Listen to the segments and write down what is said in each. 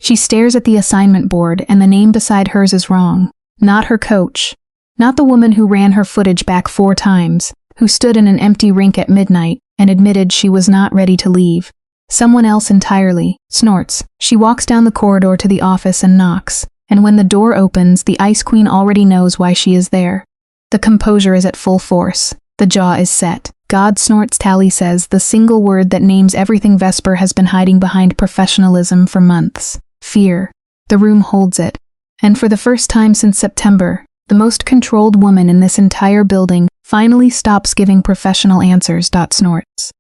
She stares at the assignment board and the name beside hers is wrong. Not her coach. Not the woman who ran her footage back 4 times, who stood in an empty rink at midnight and admitted she was not ready to leave. Someone else entirely. Snorts. She walks down the corridor to the office and knocks, and when the door opens, the Ice Queen already knows why she is there. The composure is at full force. The jaw is set. God, snorts, Tally says, the single word that names everything Vesper has been hiding behind professionalism for months. Fear. The room holds it. And for the first time since September, the most controlled woman in this entire building finally stops giving professional answers. Snorts.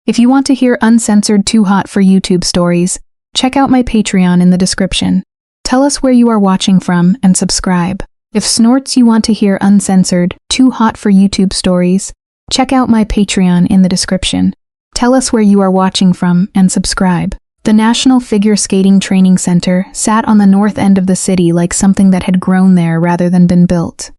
If you want to hear uncensored too hot for YouTube stories, check out my Patreon in the description. Tell us where you are watching from and subscribe. If Snorts you want to hear uncensored, too hot for YouTube stories, check out my Patreon in the description. Tell us where you are watching from and subscribe. The National Figure Skating Training Center sat on the north end of the city like something that had grown there rather than been built.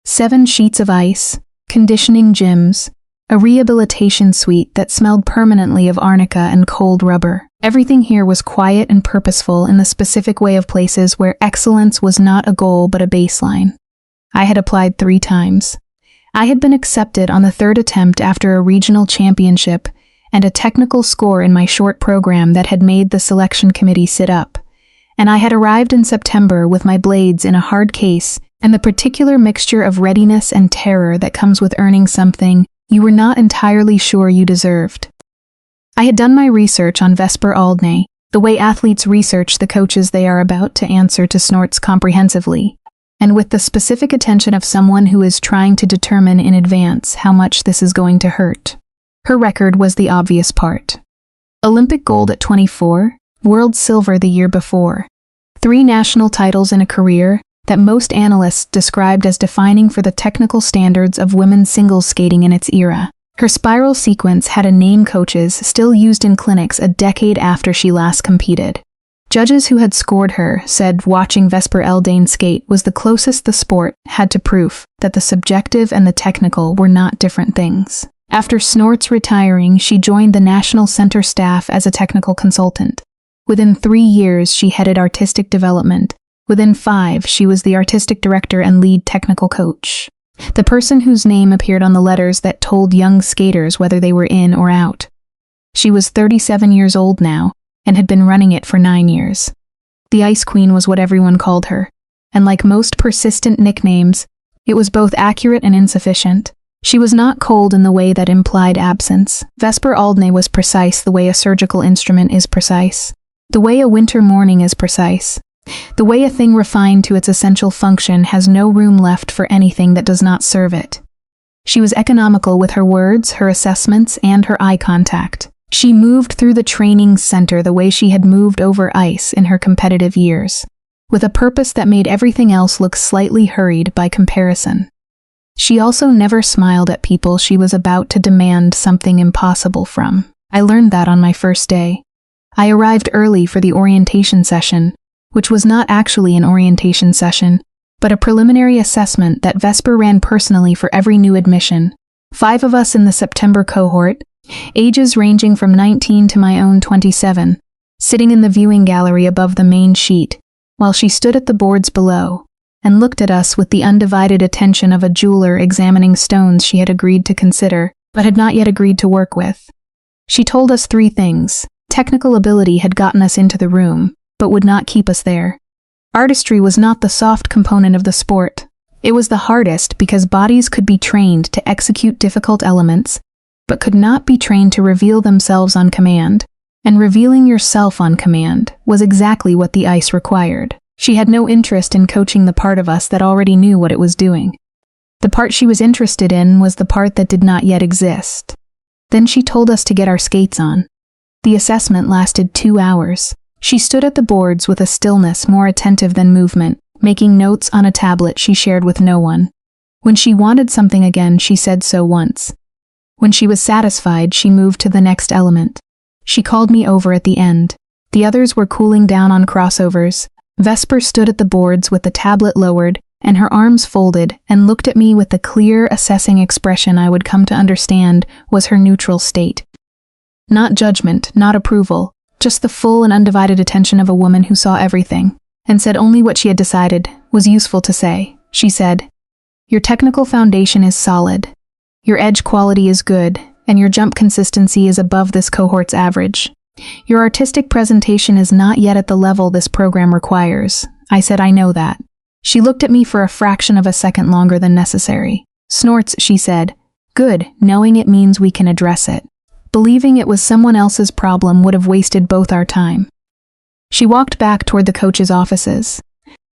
7 sheets of ice, conditioning gyms, a rehabilitation suite that smelled permanently of arnica and cold rubber. Everything here was quiet and purposeful in the specific way of places where excellence was not a goal but a baseline. I had applied 3 times. I had been accepted on the 3rd attempt after a regional championship and a technical score in my short program that had made the selection committee sit up. And I had arrived in September with my blades in a hard case and the particular mixture of readiness and terror that comes with earning something you were not entirely sure you deserved. I had done my research on Vesper Aldne, the way athletes research the coaches they are about to answer to Snorts comprehensively, and with the specific attention of someone who is trying to determine in advance how much this is going to hurt. Her record was the obvious part. Olympic gold at 24, world silver the year before. 3 national titles in a career that most analysts described as defining for the technical standards of women's singles skating in its era. Her spiral sequence had a name coaches still used in clinics a decade after she last competed. Judges who had scored her said watching Vesper Aldne skate was the closest the sport had to proof that the subjective and the technical were not different things. After Snorts retiring, she joined the National Center staff as a technical consultant. Within 3 years, she headed artistic development. Within 5, she was the artistic director and lead technical coach. The person whose name appeared on the letters that told young skaters whether they were in or out. She was 37 years old now, and had been running it for 9 years. The Ice Queen was what everyone called her, and like most persistent nicknames, it was both accurate and insufficient. She was not cold in the way that implied absence. Vesper Aldne was precise the way a surgical instrument is precise. The way a winter morning is precise. The way a thing refined to its essential function has no room left for anything that does not serve it. She was economical with her words, her assessments, and her eye contact. She moved through the training center the way she had moved over ice in her competitive years, with a purpose that made everything else look slightly hurried by comparison. She also never smiled at people she was about to demand something impossible from. I learned that on my first day. I arrived early for the orientation session, which was not actually an orientation session, but a preliminary assessment that Vesper ran personally for every new admission. 5 of us in the September cohort, ages ranging from 19 to my own 27, sitting in the viewing gallery above the main sheet, while she stood at the boards below, and looked at us with the undivided attention of a jeweler examining stones she had agreed to consider, but had not yet agreed to work with. She told us 3 things. Technical ability had gotten us into the room, but would not keep us there. Artistry was not the soft component of the sport. It was the hardest because bodies could be trained to execute difficult elements, but could not be trained to reveal themselves on command, and revealing yourself on command was exactly what the ice required. She had no interest in coaching the part of us that already knew what it was doing. The part she was interested in was the part that did not yet exist. Then she told us to get our skates on. The assessment lasted 2 hours. She stood at the boards with a stillness more attentive than movement, making notes on a tablet she shared with no one. When she wanted something again, she said so once. When she was satisfied, she moved to the next element. She called me over at the end. The others were cooling down on crossovers. Vesper stood at the boards with the tablet lowered and her arms folded and looked at me with the clear, assessing expression I would come to understand was her neutral state. Not judgment, not approval, just the full and undivided attention of a woman who saw everything, and said only what she had decided was useful to say. She said, "Your technical foundation is solid. Your edge quality is good, and your jump consistency is above this cohort's average. Your artistic presentation is not yet at the level this program requires." I said, "I know that." She looked at me for a fraction of a second longer than necessary. "Snorts," she said. "Good, knowing it means we can address it. Believing it was someone else's problem would have wasted both our time." She walked back toward the coach's offices.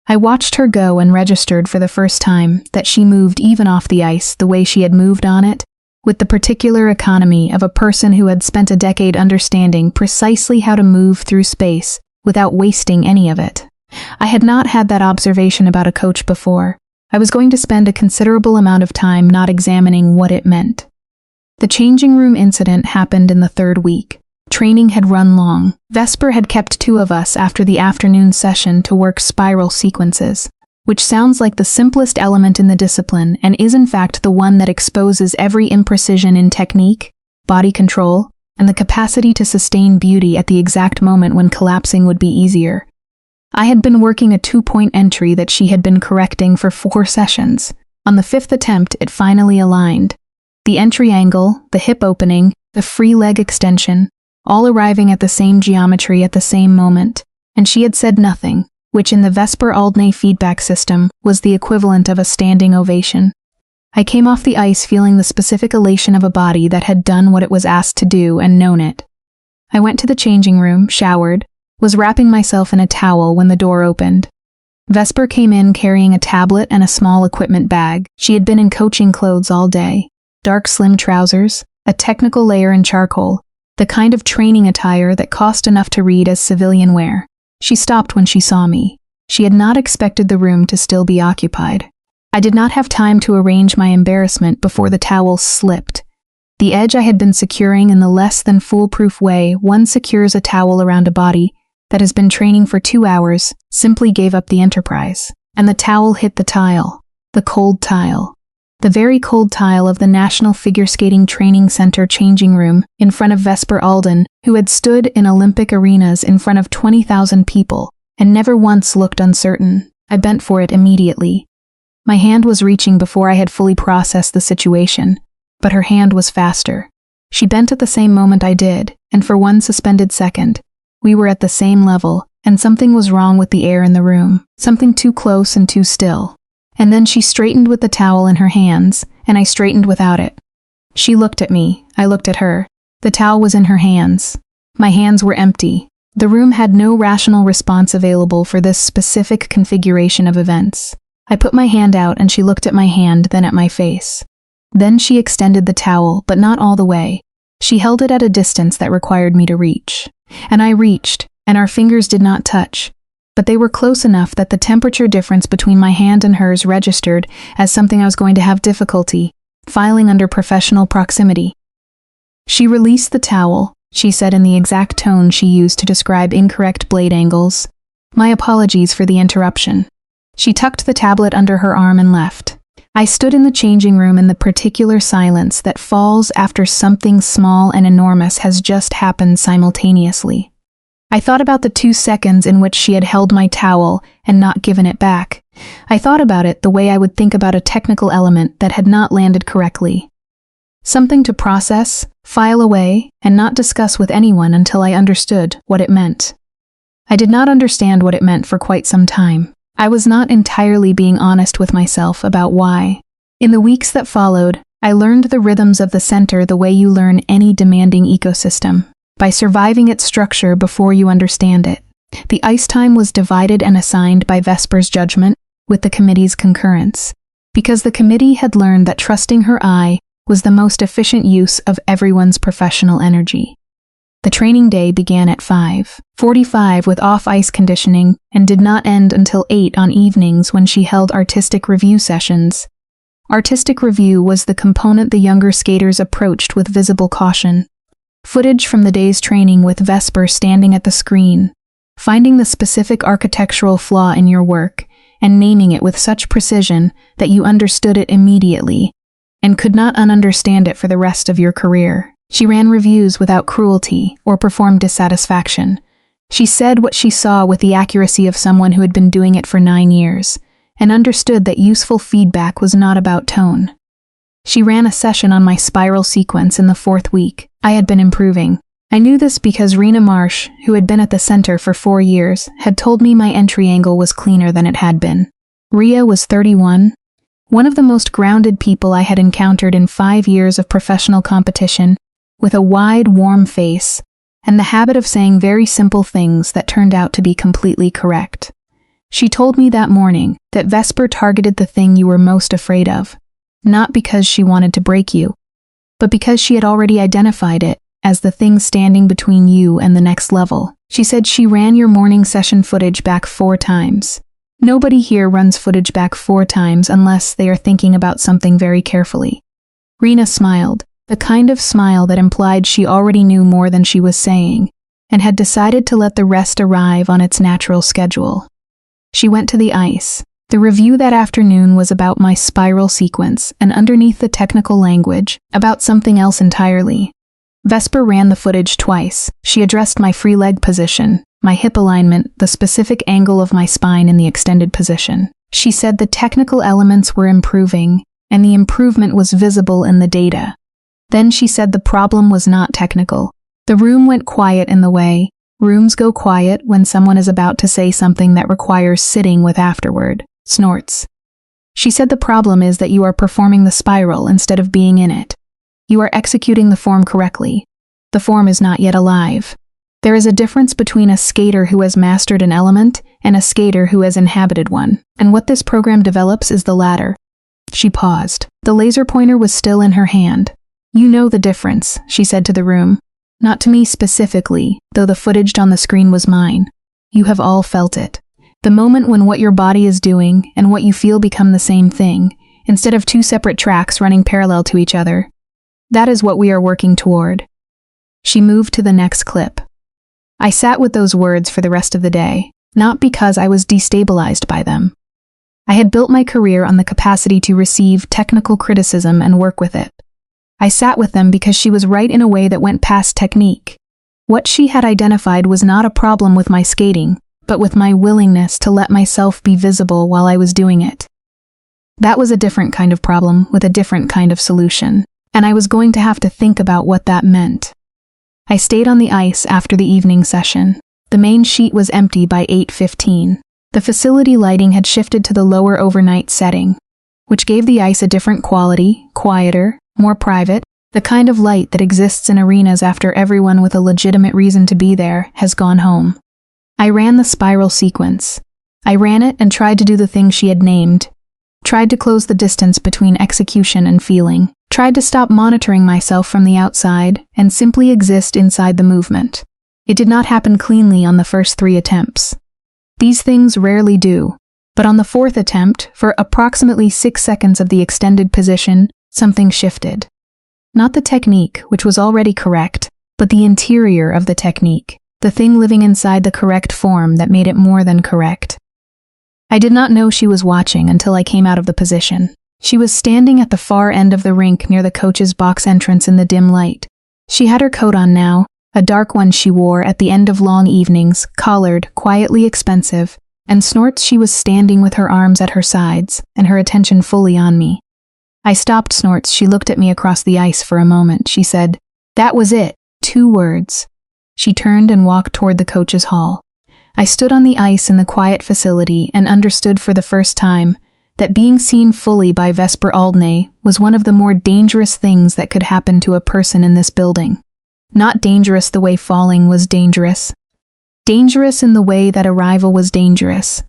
I watched her go and registered for the first time that she moved even off the ice the way she had moved on it, with the particular economy of a person who had spent a decade understanding precisely how to move through space without wasting any of it. I had not had that observation about a coach before. I was going to spend a considerable amount of time not examining what it meant. The changing room incident happened in the third week. Training had run long. Vesper had kept 2 of us after the afternoon session to work spiral sequences, which sounds like the simplest element in the discipline and is in fact the one that exposes every imprecision in technique, body control, and the capacity to sustain beauty at the exact moment when collapsing would be easier. I had been working a 2-point entry that she had been correcting for 4 sessions. On the 5th attempt, it finally aligned. The entry angle, the hip opening, the free leg extension, all arriving at the same geometry at the same moment, and she had said nothing, which in the Vesper Aldne feedback system was the equivalent of a standing ovation. I came off the ice feeling the specific elation of a body that had done what it was asked to do and known it. I went to the changing room, showered, was wrapping myself in a towel when the door opened. Vesper came in carrying a tablet and a small equipment bag. She had been in coaching clothes all day. Dark slim trousers, a technical layer in charcoal, the kind of training attire that cost enough to read as civilian wear. She stopped when she saw me. She had not expected the room to still be occupied. I did not have time to arrange my embarrassment before the towel slipped. The edge I had been securing in the less than foolproof way one secures a towel around a body that has been training for 2 hours simply gave up the enterprise, and the towel hit the tile, the cold tile. The very cold tile of the National Figure Skating Training Center changing room in front of Vesper Aldne, who had stood in Olympic arenas in front of 20,000 people and never once looked uncertain. I bent for it immediately. My hand was reaching before I had fully processed the situation, but her hand was faster. She bent at the same moment I did, and for one suspended second, we were at the same level, and something was wrong with the air in the room, something too close and too still. And then she straightened with the towel in her hands, and I straightened without it. She looked at me, I looked at her. The towel was in her hands. My hands were empty. The room had no rational response available for this specific configuration of events. I put my hand out and she looked at my hand, then at my face. Then she extended the towel, but not all the way. She held it at a distance that required me to reach. And I reached, and our fingers did not touch. But they were close enough that the temperature difference between my hand and hers registered as something I was going to have difficulty filing under professional proximity. She released the towel, she said in the exact tone she used to describe incorrect blade angles. "My apologies for the interruption." She tucked the tablet under her arm and left. I stood in the changing room in the particular silence that falls after something small and enormous has just happened simultaneously. I thought about the 2 seconds in which she had held my towel and not given it back. I thought about it the way I would think about a technical element that had not landed correctly. Something to process, file away, and not discuss with anyone until I understood what it meant. I did not understand what it meant for quite some time. I was not entirely being honest with myself about why. In the weeks that followed, I learned the rhythms of the center the way you learn any demanding ecosystem. By surviving its structure before you understand it. The ice time was divided and assigned by Vesper's judgment with the committee's concurrence, because the committee had learned that trusting her eye was the most efficient use of everyone's professional energy. The training day began at 5:45 with off-ice conditioning and did not end until 8 on evenings when she held artistic review sessions. Artistic review was the component the younger skaters approached with visible caution. Footage from the day's training with Vesper standing at the screen, finding the specific architectural flaw in your work, and naming it with such precision that you understood it immediately, and could not ununderstand it for the rest of your career. She ran reviews without cruelty or performed dissatisfaction. She said what she saw with the accuracy of someone who had been doing it for 9 years, and understood that useful feedback was not about tone. She ran a session on my spiral sequence in the 4th week. I had been improving. I knew this because Rena Marsh, who had been at the center for 4 years, had told me my entry angle was cleaner than it had been. Rhea was 31, one of the most grounded people I had encountered in 5 years of professional competition, with a wide, warm face, and the habit of saying very simple things that turned out to be completely correct. She told me that morning that Vesper targeted the thing you were most afraid of, not because she wanted to break you, but because she had already identified it as the thing standing between you and the next level. She said she ran your morning session footage back 4 times. Nobody here runs footage back 4 times unless they are thinking about something very carefully. Rena smiled, the kind of smile that implied she already knew more than she was saying, and had decided to let the rest arrive on its natural schedule. She went to the ice. The review that afternoon was about my spiral sequence, and underneath the technical language, about something else entirely. Vesper ran the footage twice. She addressed my free leg position, my hip alignment, the specific angle of my spine in the extended position. She said the technical elements were improving, and the improvement was visible in the data. Then she said the problem was not technical. The room went quiet in the way rooms go quiet when someone is about to say something that requires sitting with afterward. Snorts. She said the problem is that you are performing the spiral instead of being in it. You are executing the form correctly. The form is not yet alive. There is a difference between a skater who has mastered an element and a skater who has inhabited one, and what this program develops is the latter. She paused. The laser pointer was still in her hand. You know the difference, she said to the room. Not to me specifically, though the footage on the screen was mine. You have all felt it. The moment when what your body is doing and what you feel become the same thing, instead of 2 separate tracks running parallel to each other. That is what we are working toward. She moved to the next clip. I sat with those words for the rest of the day, not because I was destabilized by them. I had built my career on the capacity to receive technical criticism and work with it. I sat with them because she was right in a way that went past technique. What she had identified was not a problem with my skating, but with my willingness to let myself be visible while I was doing it. That was a different kind of problem with a different kind of solution, and I was going to have to think about what that meant. I stayed on the ice after the evening session. The main sheet was empty by 8:15. The facility lighting had shifted to the lower overnight setting, which gave the ice a different quality, quieter, more private, the kind of light that exists in arenas after everyone with a legitimate reason to be there has gone home. I ran the spiral sequence. I ran it and tried to do the thing she had named. Tried to close the distance between execution and feeling. Tried to stop monitoring myself from the outside and simply exist inside the movement. It did not happen cleanly on the first 3 attempts. These things rarely do, but on the 4th attempt, for approximately 6 seconds of the extended position, something shifted. Not the technique, which was already correct, but the interior of the technique, the thing living inside the correct form that made it more than correct. I did not know she was watching until I came out of the position. She was standing at the far end of the rink near the coach's box entrance in the dim light. She had her coat on now, a dark one she wore at the end of long evenings, collared, quietly expensive, and Snorts she was standing with her arms at her sides, and her attention fully on me. I stopped Snorts. She looked at me across the ice for a moment. She said, "That was it. 2 words." She turned and walked toward the coach's hall. I stood on the ice in the quiet facility and understood for the first time that being seen fully by Vesper Aldne was one of the more dangerous things that could happen to a person in this building. Not dangerous the way falling was dangerous. Dangerous in the way that arrival was dangerous.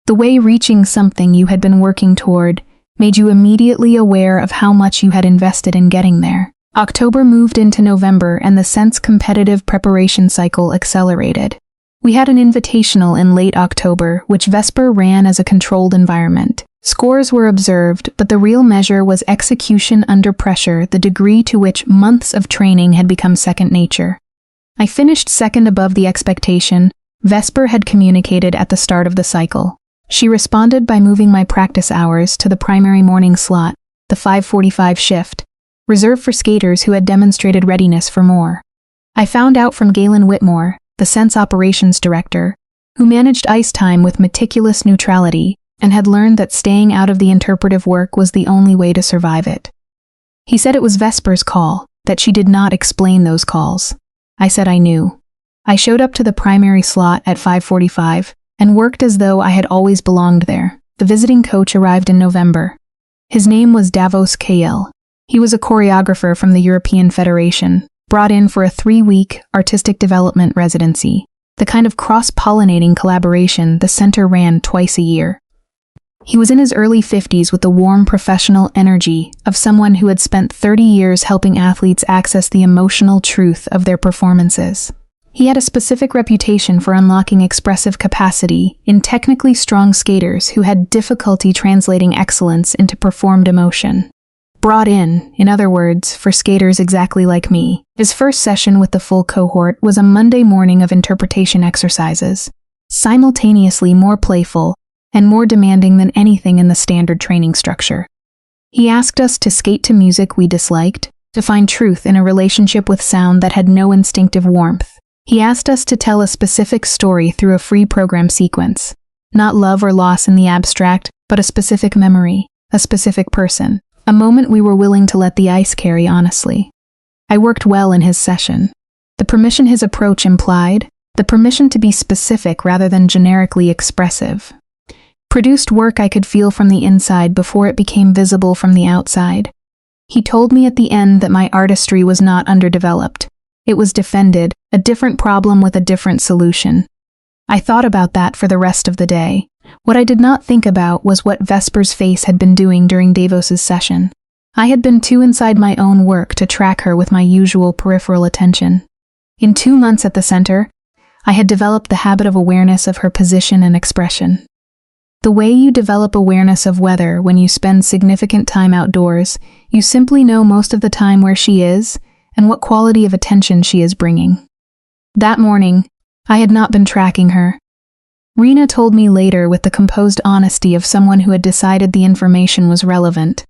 The way reaching something you had been working toward made you immediately aware of how much you had invested in getting there. October moved into November and the Sense competitive preparation cycle accelerated. We had an invitational in late October, which Vesper ran as a controlled environment. Scores were observed, but the real measure was execution under pressure, the degree to which months of training had become second nature. I finished second above the expectation Vesper had communicated at the start of the cycle. She responded by moving my practice hours to the primary morning slot, the 5:45 shift, reserved for skaters who had demonstrated readiness for more. I found out from Galen Whitmore, the Sense Operations Director, who managed ice time with meticulous neutrality and had learned that staying out of the interpretive work was the only way to survive it. He said it was Vesper's call, that she did not explain those calls. I said I knew. I showed up to the primary slot at 5:45 and worked as though I had always belonged there. The visiting coach arrived in November. His name was Davos KL. He was a choreographer from the European Federation, brought in for a 3-week artistic development residency, the kind of cross-pollinating collaboration the center ran twice a year. He was in his early 50s with the warm professional energy of someone who had spent 30 years helping athletes access the emotional truth of their performances. He had a specific reputation for unlocking expressive capacity in technically strong skaters who had difficulty translating excellence into performed emotion. Brought in other words, for skaters exactly like me. His first session with the full cohort was a Monday morning of interpretation exercises, simultaneously more playful and more demanding than anything in the standard training structure. He asked us to skate to music we disliked, to find truth in a relationship with sound that had no instinctive warmth. He asked us to tell a specific story through a free program sequence. Not love or loss in the abstract, but a specific memory, a specific person, a moment we were willing to let the ice carry honestly. I worked well in his session. The permission his approach implied, the permission to be specific rather than generically expressive, produced work I could feel from the inside before it became visible from the outside. He told me at the end that my artistry was not underdeveloped. It was defended, a different problem with a different solution. I thought about that for the rest of the day. What I did not think about was what Vesper's face had been doing during Davos's session. I had been too inside my own work to track her with my usual peripheral attention. In 2 months at the center, I had developed the habit of awareness of her position and expression. The way you develop awareness of weather when you spend significant time outdoors, you simply know most of the time where she is and what quality of attention she is bringing. That morning, I had not been tracking her. Rena told me later with the composed honesty of someone who had decided the information was relevant,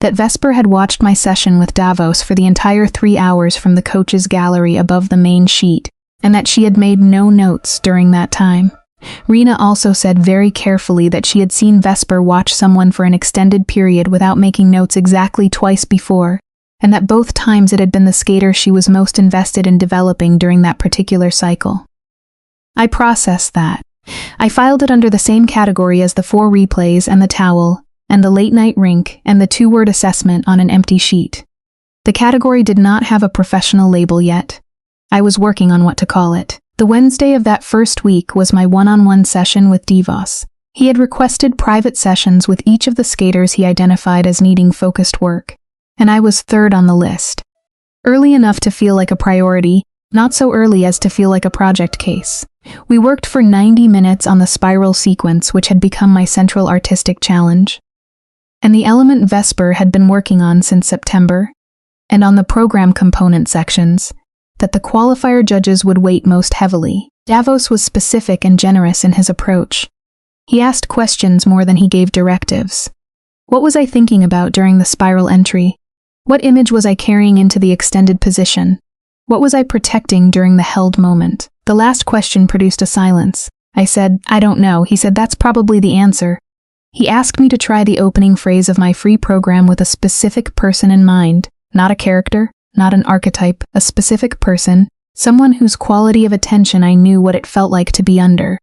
that Vesper had watched my session with Davos for the entire 3 hours from the coach's gallery above the main sheet, and that she had made no notes during that time. Rena also said very carefully that she had seen Vesper watch someone for an extended period without making notes exactly twice before, and that both times it had been the skater she was most invested in developing during that particular cycle. I processed that. I filed it under the same category as the 4 replays and the towel, and the late-night rink and the 2-word assessment on an empty sheet. The category did not have a professional label yet. I was working on what to call it. The Wednesday of that first week was my one-on-one session with Davos. He had requested private sessions with each of the skaters he identified as needing focused work, and I was 3rd on the list. Early enough to feel like a priority, not so early as to feel like a project case. We worked for 90 minutes on the spiral sequence, which had become my central artistic challenge, and the element Vesper had been working on since September, and on the program component sections, that the qualifier judges would weight most heavily. Davos was specific and generous in his approach. He asked questions more than he gave directives. What was I thinking about during the spiral entry? What image was I carrying into the extended position? What was I protecting during the held moment? The last question produced a silence. I said, I don't know. He said, that's probably the answer. He asked me to try the opening phrase of my free program with a specific person in mind, not a character, not an archetype, a specific person, someone whose quality of attention I knew what it felt like to be under.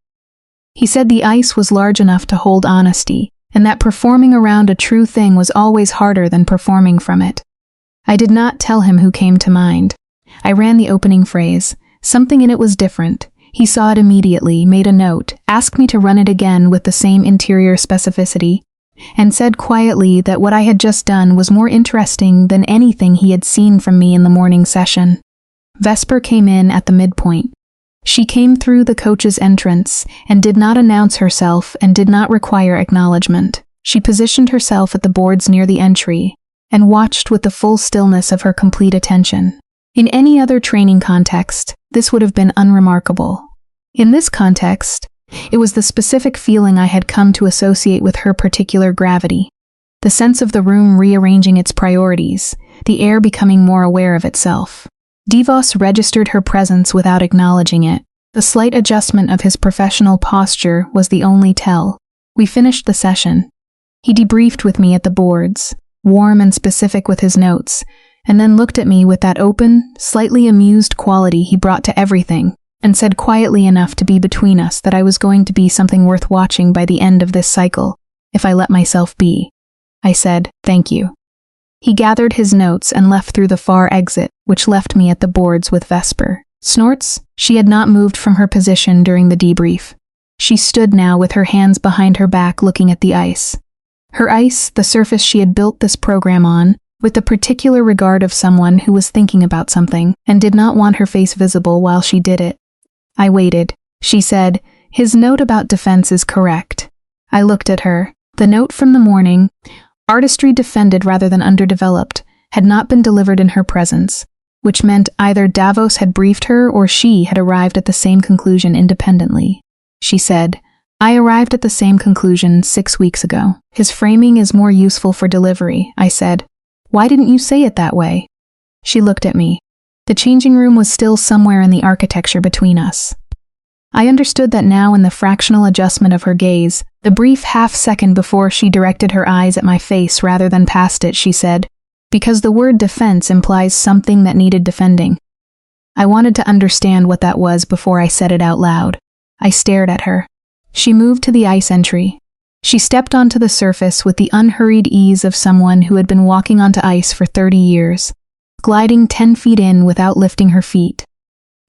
He said the ice was large enough to hold honesty, and that performing around a true thing was always harder than performing from it. I did not tell him who came to mind. I ran the opening phrase. Something in it was different. He saw it immediately, made a note, asked me to run it again with the same interior specificity, and said quietly that what I had just done was more interesting than anything he had seen from me in the morning session. Vesper came in at the midpoint. She came through the coach's entrance and did not announce herself and did not require acknowledgement. She positioned herself at the boards near the entry and watched with the full stillness of her complete attention. In any other training context, this would have been unremarkable. In this context, it was the specific feeling I had come to associate with her particular gravity. the sense of the room rearranging its priorities, the air becoming more aware of itself. Divos registered her presence without acknowledging it. The slight adjustment of his professional posture was the only tell. We finished the session. He debriefed with me at the boards, warm and specific with his notes, and then looked at me with that open, slightly amused quality he brought to everything, and said quietly enough to be between us that I was going to be something worth watching by the end of this cycle, if I let myself be. I said, "Thank you." He gathered his notes and left through the far exit, which left me at the boards with Vesper. Snorts? She had not moved from her position during the debrief. She stood now with her hands behind her back looking at the ice. Her ice, the surface she had built this program on, with the particular regard of someone who was thinking about something and did not want her face visible while she did it. I waited. She said, "His note about defense is correct." I looked at her. The note from the morning, artistry defended rather than underdeveloped, had not been delivered in her presence, which meant either Davos had briefed her or she had arrived at the same conclusion independently. She said, "I arrived at the same conclusion 6 weeks ago. His framing is more useful for delivery," I said. "Why didn't you say it that way?" She looked at me. The changing room was still somewhere in the architecture between us. I understood that now in the fractional adjustment of her gaze, the brief half-second before she directed her eyes at my face rather than past it, she said, "Because the word defense implies something that needed defending." I wanted to understand what that was before I said it out loud. I stared at her. She moved to the ice entry. She stepped onto the surface with the unhurried ease of someone who had been walking onto ice for 30 years, gliding 10 feet in without lifting her feet.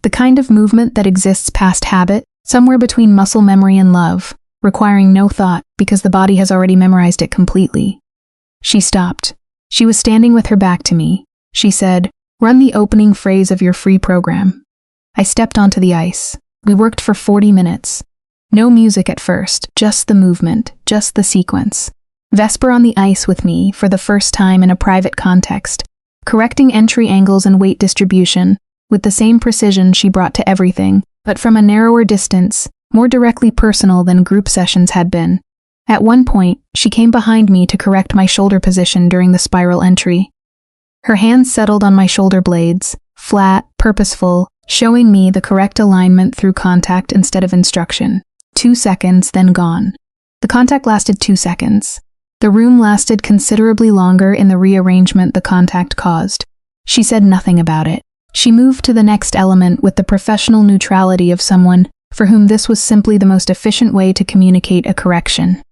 The kind of movement that exists past habit, somewhere between muscle memory and love, requiring no thought because the body has already memorized it completely. She stopped. She was standing with her back to me. She said, "Run the opening phrase of your free program." I stepped onto the ice. We worked for 40 minutes. No music at first, just the movement, just the sequence. Vesper on the ice with me for the first time in a private context, correcting entry angles and weight distribution with the same precision she brought to everything, but from a narrower distance, more directly personal than group sessions had been. At one point, she came behind me to correct my shoulder position during the spiral entry. Her hands settled on my shoulder blades, flat, purposeful, showing me the correct alignment through contact instead of instruction. 2 seconds, then gone. The contact lasted 2 seconds. The room lasted considerably longer in the rearrangement the contact caused. She said nothing about it. She moved to the next element with the professional neutrality of someone for whom this was simply the most efficient way to communicate a correction.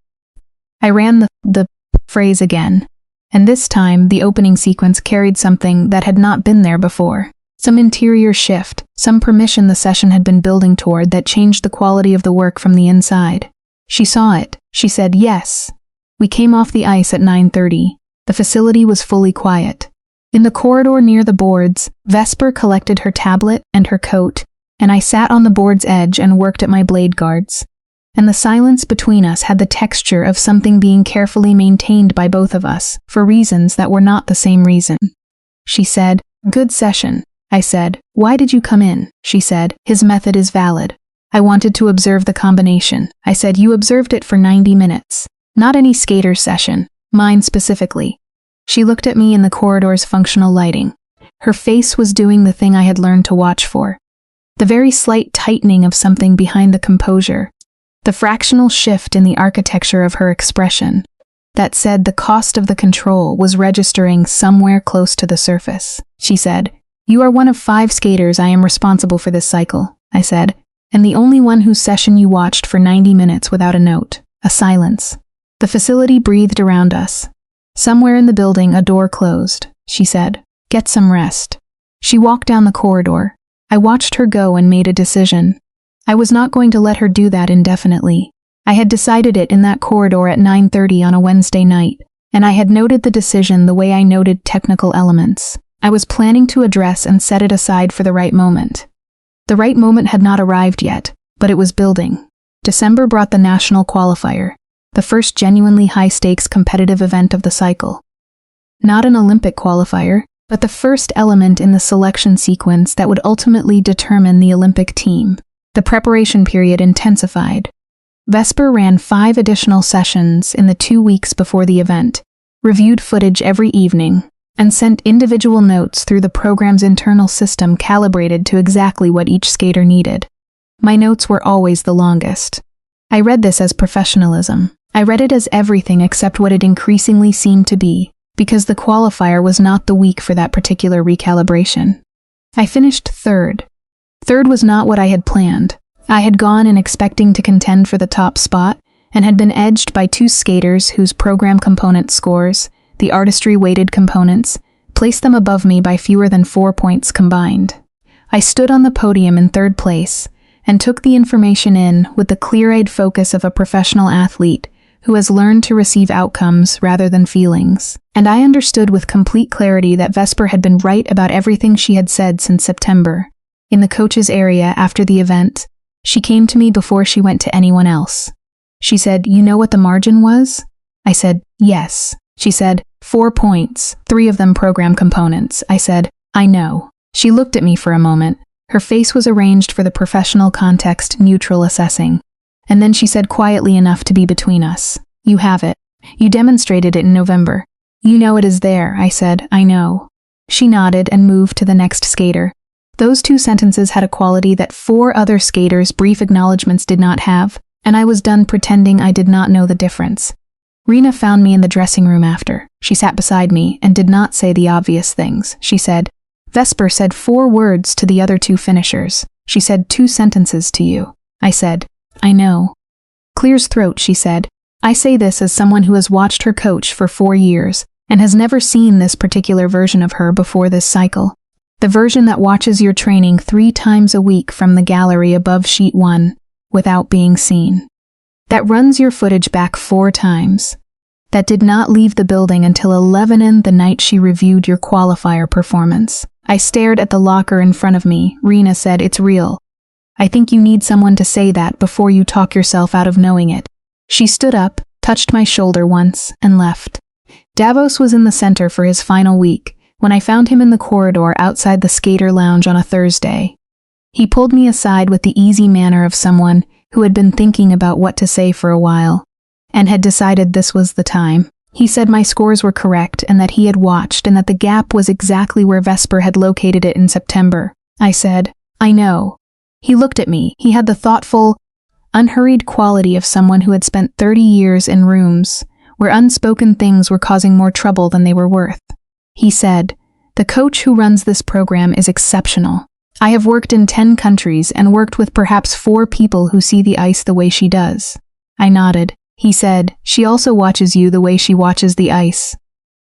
I ran the phrase again, and this time the opening sequence carried something that had not been there before. Some interior shift, some permission the session had been building toward that changed the quality of the work from the inside. She saw it. She said yes. We came off the ice at 9:30. The facility was fully quiet. In the corridor near the boards, Vesper collected her tablet and her coat, and I sat on the board's edge and worked at my blade guards. And the silence between us had the texture of something being carefully maintained by both of us, for reasons that were not the same reason. She said, "Good session." I said, "Why did you come in?" She said, "His method is valid." I wanted to observe the combination. I said, "You observed it for 90 minutes. Not any skater session. Mine specifically." She looked at me in the corridor's functional lighting. Her face was doing the thing I had learned to watch for. The very slight tightening of something behind the composure. The fractional shift in the architecture of her expression. That said, the cost of the control was registering somewhere close to the surface. She said, "You are one of 5 skaters I am responsible for this cycle," I said, "and the only one whose session you watched for 90 minutes without a note." A silence. The facility breathed around us. Somewhere in the building a door closed. She said, "Get some rest." She walked down the corridor. I watched her go and made a decision. I was not going to let her do that indefinitely. I had decided it in that corridor at 9:30 on a Wednesday night, and I had noted the decision the way I noted technical elements. I was planning to address and set it aside for the right moment. The right moment had not arrived yet, but it was building. December brought the national qualifier, the first genuinely high-stakes competitive event of the cycle. Not an Olympic qualifier, but the first element in the selection sequence that would ultimately determine the Olympic team. The preparation period intensified. Vesper ran 5 additional sessions in the 2 weeks before the event, reviewed footage every evening, and sent individual notes through the program's internal system calibrated to exactly what each skater needed. My notes were always the longest. I read this as professionalism. I read it as everything except what it increasingly seemed to be, because the qualifier was not the week for that particular recalibration. I finished third. Third was not what I had planned. I had gone in expecting to contend for the top spot, and had been edged by two skaters whose program component scores, the artistry-weighted components, placed them above me by fewer than 4 points combined. I stood on the podium in third place, and took the information in with the clear-eyed focus of a professional athlete who has learned to receive outcomes rather than feelings. And I understood with complete clarity that Vesper had been right about everything she had said since September. In the coach's area after the event, she came to me before she went to anyone else. She said, "You know what the margin was?" I said, "Yes." She said, 4 points, 3 of them program components. I said, "I know." She looked at me for a moment. Her face was arranged for the professional context neutral assessing. And then she said quietly enough to be between us, "You have it. You demonstrated it in November. You know it is there." I said, "I know." She nodded and moved to the next skater. Those 2 sentences had a quality that 4 other skaters' brief acknowledgments did not have, and I was done pretending I did not know the difference. Rena found me in the dressing room after. She sat beside me and did not say the obvious things. She said, "Vesper said 4 words to the other 2 finishers. She said 2 sentences to you." I said, "I know." Clears throat, she said. "I say this as someone who has watched her coach for 4 years and has never seen this particular version of her before this cycle. The version that watches your training 3 times a week from the gallery above sheet 1 without being seen. That runs your footage back 4 times. That did not leave the building until 11 the night she reviewed your qualifier performance." I stared at the locker in front of me. Rena said, "It's real. I think you need someone to say that before you talk yourself out of knowing it." She stood up, touched my shoulder once, and left. Davos was in the center for his final week, when I found him in the corridor outside the skater lounge on a Thursday. He pulled me aside with the easy manner of someone who had been thinking about what to say for a while, and had decided this was the time. He said my scores were correct and that he had watched and that the gap was exactly where Vesper had located it in September. I said, "I know." He looked at me. He had the thoughtful, unhurried quality of someone who had spent 30 years in rooms where unspoken things were causing more trouble than they were worth. He said, "The coach who runs this program is exceptional. I have worked in 10 countries and worked with perhaps 4 people who see the ice the way she does." I nodded. He said, "She also watches you the way she watches the ice."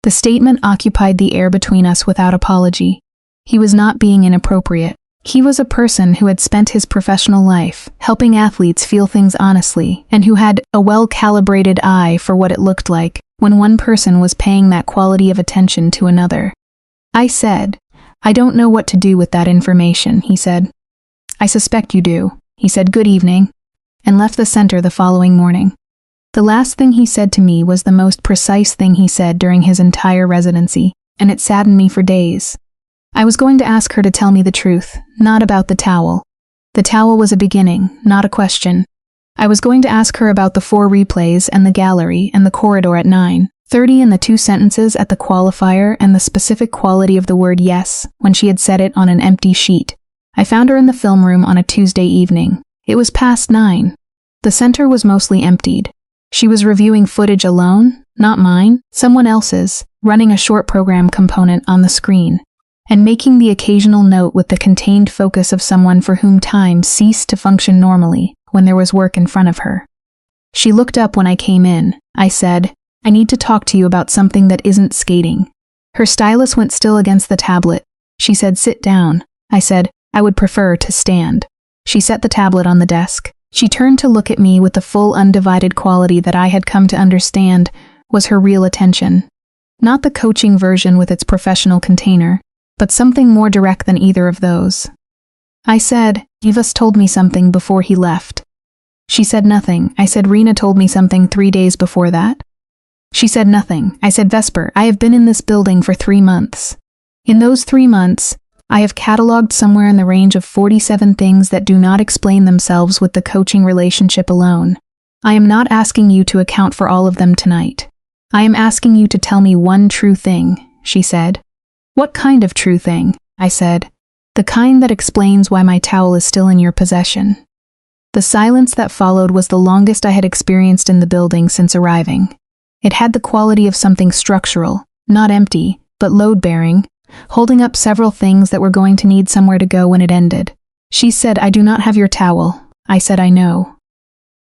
The statement occupied the air between us without apology. He was not being inappropriate. He was a person who had spent his professional life helping athletes feel things honestly, and who had a well-calibrated eye for what it looked like when one person was paying that quality of attention to another. I said, "I don't know what to do with that information," he said. "I suspect you do." He said, "Good evening," and left the center the following morning. The last thing he said to me was the most precise thing he said during his entire residency, and it saddened me for days. I was going to ask her to tell me the truth, not about the towel. The towel was a beginning, not a question. I was going to ask her about the 4 replays and the gallery and the corridor at 9:30 and the 2 sentences at the qualifier and the specific quality of the word yes when she had said it on an empty sheet. I found her in the film room on a Tuesday evening. It was past 9. The center was mostly emptied. She was reviewing footage alone, not mine, someone else's, running a short program component on the screen, and making the occasional note with the contained focus of someone for whom time ceased to function normally when there was work in front of her. She looked up when I came in. I said, "I need to talk to you about something that isn't skating." Her stylus went still against the tablet. She said, "Sit down." I said, "I would prefer to stand." She set the tablet on the desk. She turned to look at me with the full undivided quality that I had come to understand was her real attention. Not the coaching version with its professional container, but something more direct than either of those. I said, "Divas told me something before he left." She said nothing. I said, "Rena told me something 3 days before that." She said nothing. I said, "Vesper, I have been in this building for 3 months. In those 3 months, I have cataloged somewhere in the range of 47 things that do not explain themselves with the coaching relationship alone. I am not asking you to account for all of them tonight. I am asking you to tell me one true thing, she said. What kind of true thing? I said. The kind that explains why my towel is still in your possession. The silence that followed was the longest I had experienced in the building since arriving. It had the quality of something structural, not empty, but load-bearing, holding up several things that were going to need somewhere to go when it ended. She said, I do not have your towel. I said, I know.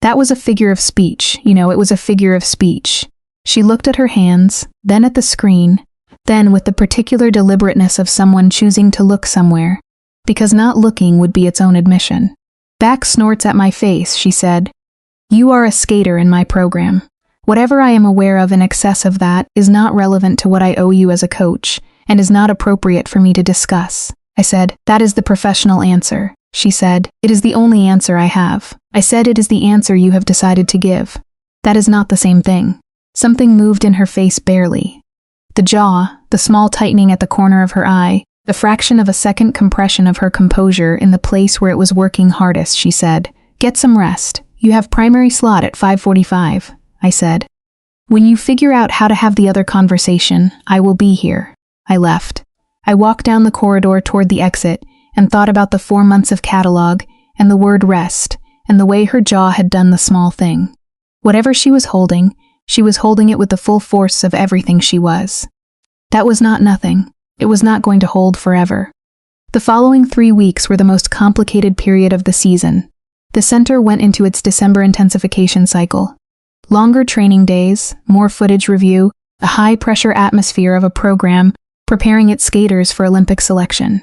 That was a figure of speech, it was a figure of speech. She looked at her hands, then at the screen, then with the particular deliberateness of someone choosing to look somewhere, because not looking would be its own admission. Back snorts at my face, she said. You are a skater in my program. Whatever I am aware of in excess of that is not relevant to what I owe you as a coach, and is not appropriate for me to discuss. I said, that is the professional answer. She said, it is the only answer I have. I said, it is the answer you have decided to give. That is not the same thing. Something moved in her face barely. The jaw, the small tightening at the corner of her eye, the fraction of a second compression of her composure in the place where it was working hardest, she said, get some rest. You have primary slot at 5:45, I said. When you figure out how to have the other conversation, I will be here. I left. I walked down the corridor toward the exit and thought about the 4 months of catalog and the word rest and the way her jaw had done the small thing. Whatever she was holding it with the full force of everything she was. That was not nothing. It was not going to hold forever. The following 3 weeks were the most complicated period of the season. The center went into its December intensification cycle. Longer training days, more footage review, a high-pressure atmosphere of a program preparing its skaters for Olympic selection.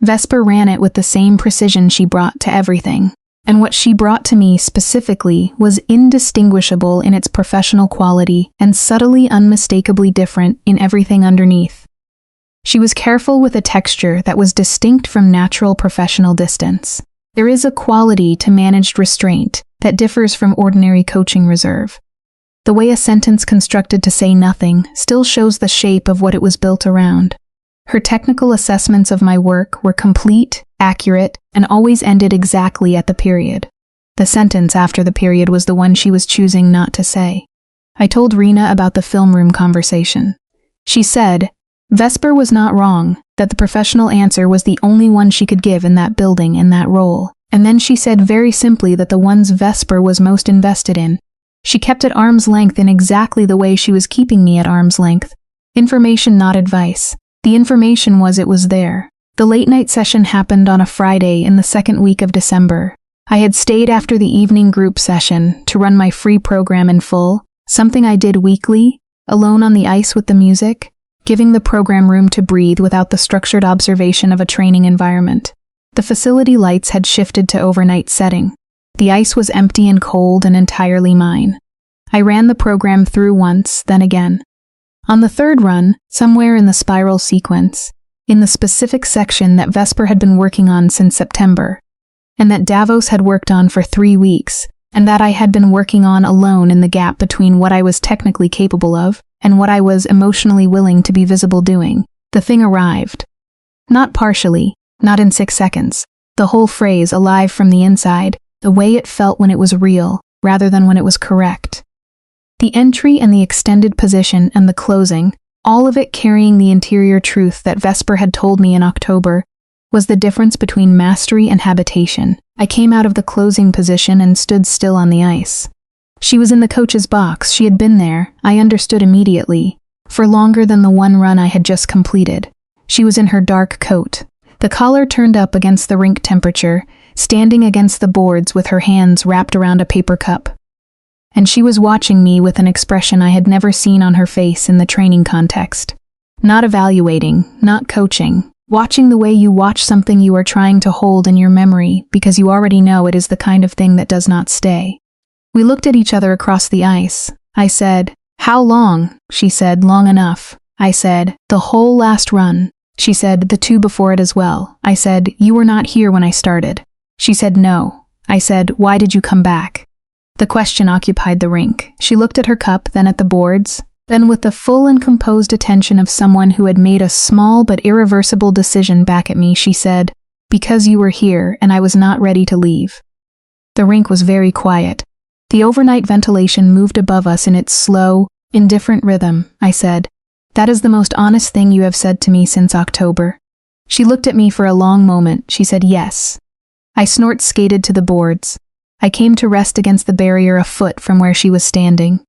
Vesper ran it with the same precision she brought to everything, and what she brought to me specifically was indistinguishable in its professional quality and subtly unmistakably different in everything underneath. She was careful with a texture that was distinct from natural professional distance. There is a quality to managed restraint that differs from ordinary coaching reserve. The way a sentence constructed to say nothing still shows the shape of what it was built around. Her technical assessments of my work were complete, accurate, and always ended exactly at the period. The sentence after the period was the one she was choosing not to say. I told Rena about the film room conversation. She said, Vesper was not wrong, that the professional answer was the only one she could give in that building in that role. And then she said very simply that the ones Vesper was most invested in. She kept at arm's length in exactly the way she was keeping me at arm's length. Information, not advice. The information was it was there. The late-night session happened on a Friday in the second week of December. I had stayed after the evening group session to run my free program in full, something I did weekly, alone on the ice with the music, giving the program room to breathe without the structured observation of a training environment. The facility lights had shifted to overnight setting. The ice was empty and cold and entirely mine. I ran the program through once, then again. On the third run, somewhere in the spiral sequence, in the specific section that Vesper had been working on since September, and that Davos had worked on for 3 weeks, and that I had been working on alone in the gap between what I was technically capable of and what I was emotionally willing to be visible doing, the thing arrived. Not partially, not in 6 seconds, the whole phrase alive from the inside, the way it felt when it was real, rather than when it was correct. The entry and the extended position and the closing, all of it carrying the interior truth that Vesper had told me in October, was the difference between mastery and habitation. I came out of the closing position and stood still on the ice. She was in the coach's box, she had been there, I understood immediately, for longer than the one run I had just completed. She was in her dark coat, the collar turned up against the rink temperature, standing against the boards with her hands wrapped around a paper cup. And she was watching me with an expression I had never seen on her face in the training context. Not evaluating, not coaching, watching the way you watch something you are trying to hold in your memory because you already know it is the kind of thing that does not stay. We looked at each other across the ice. I said, "How long?" She said, "Long enough." I said, "The whole last run." She said, "The 2 before it as well." I said, "You were not here when I started." She said, "No." I said, "Why did you come back?" The question occupied the rink. She looked at her cup, then at the boards, then with the full and composed attention of someone who had made a small but irreversible decision back at me, she said, "Because you were here and I was not ready to leave." The rink was very quiet. The overnight ventilation moved above us in its slow, In different rhythm, I said. That is the most honest thing you have said to me since October. She looked at me for a long moment. She said yes. I skated to the boards. I came to rest against the barrier a foot from where she was standing,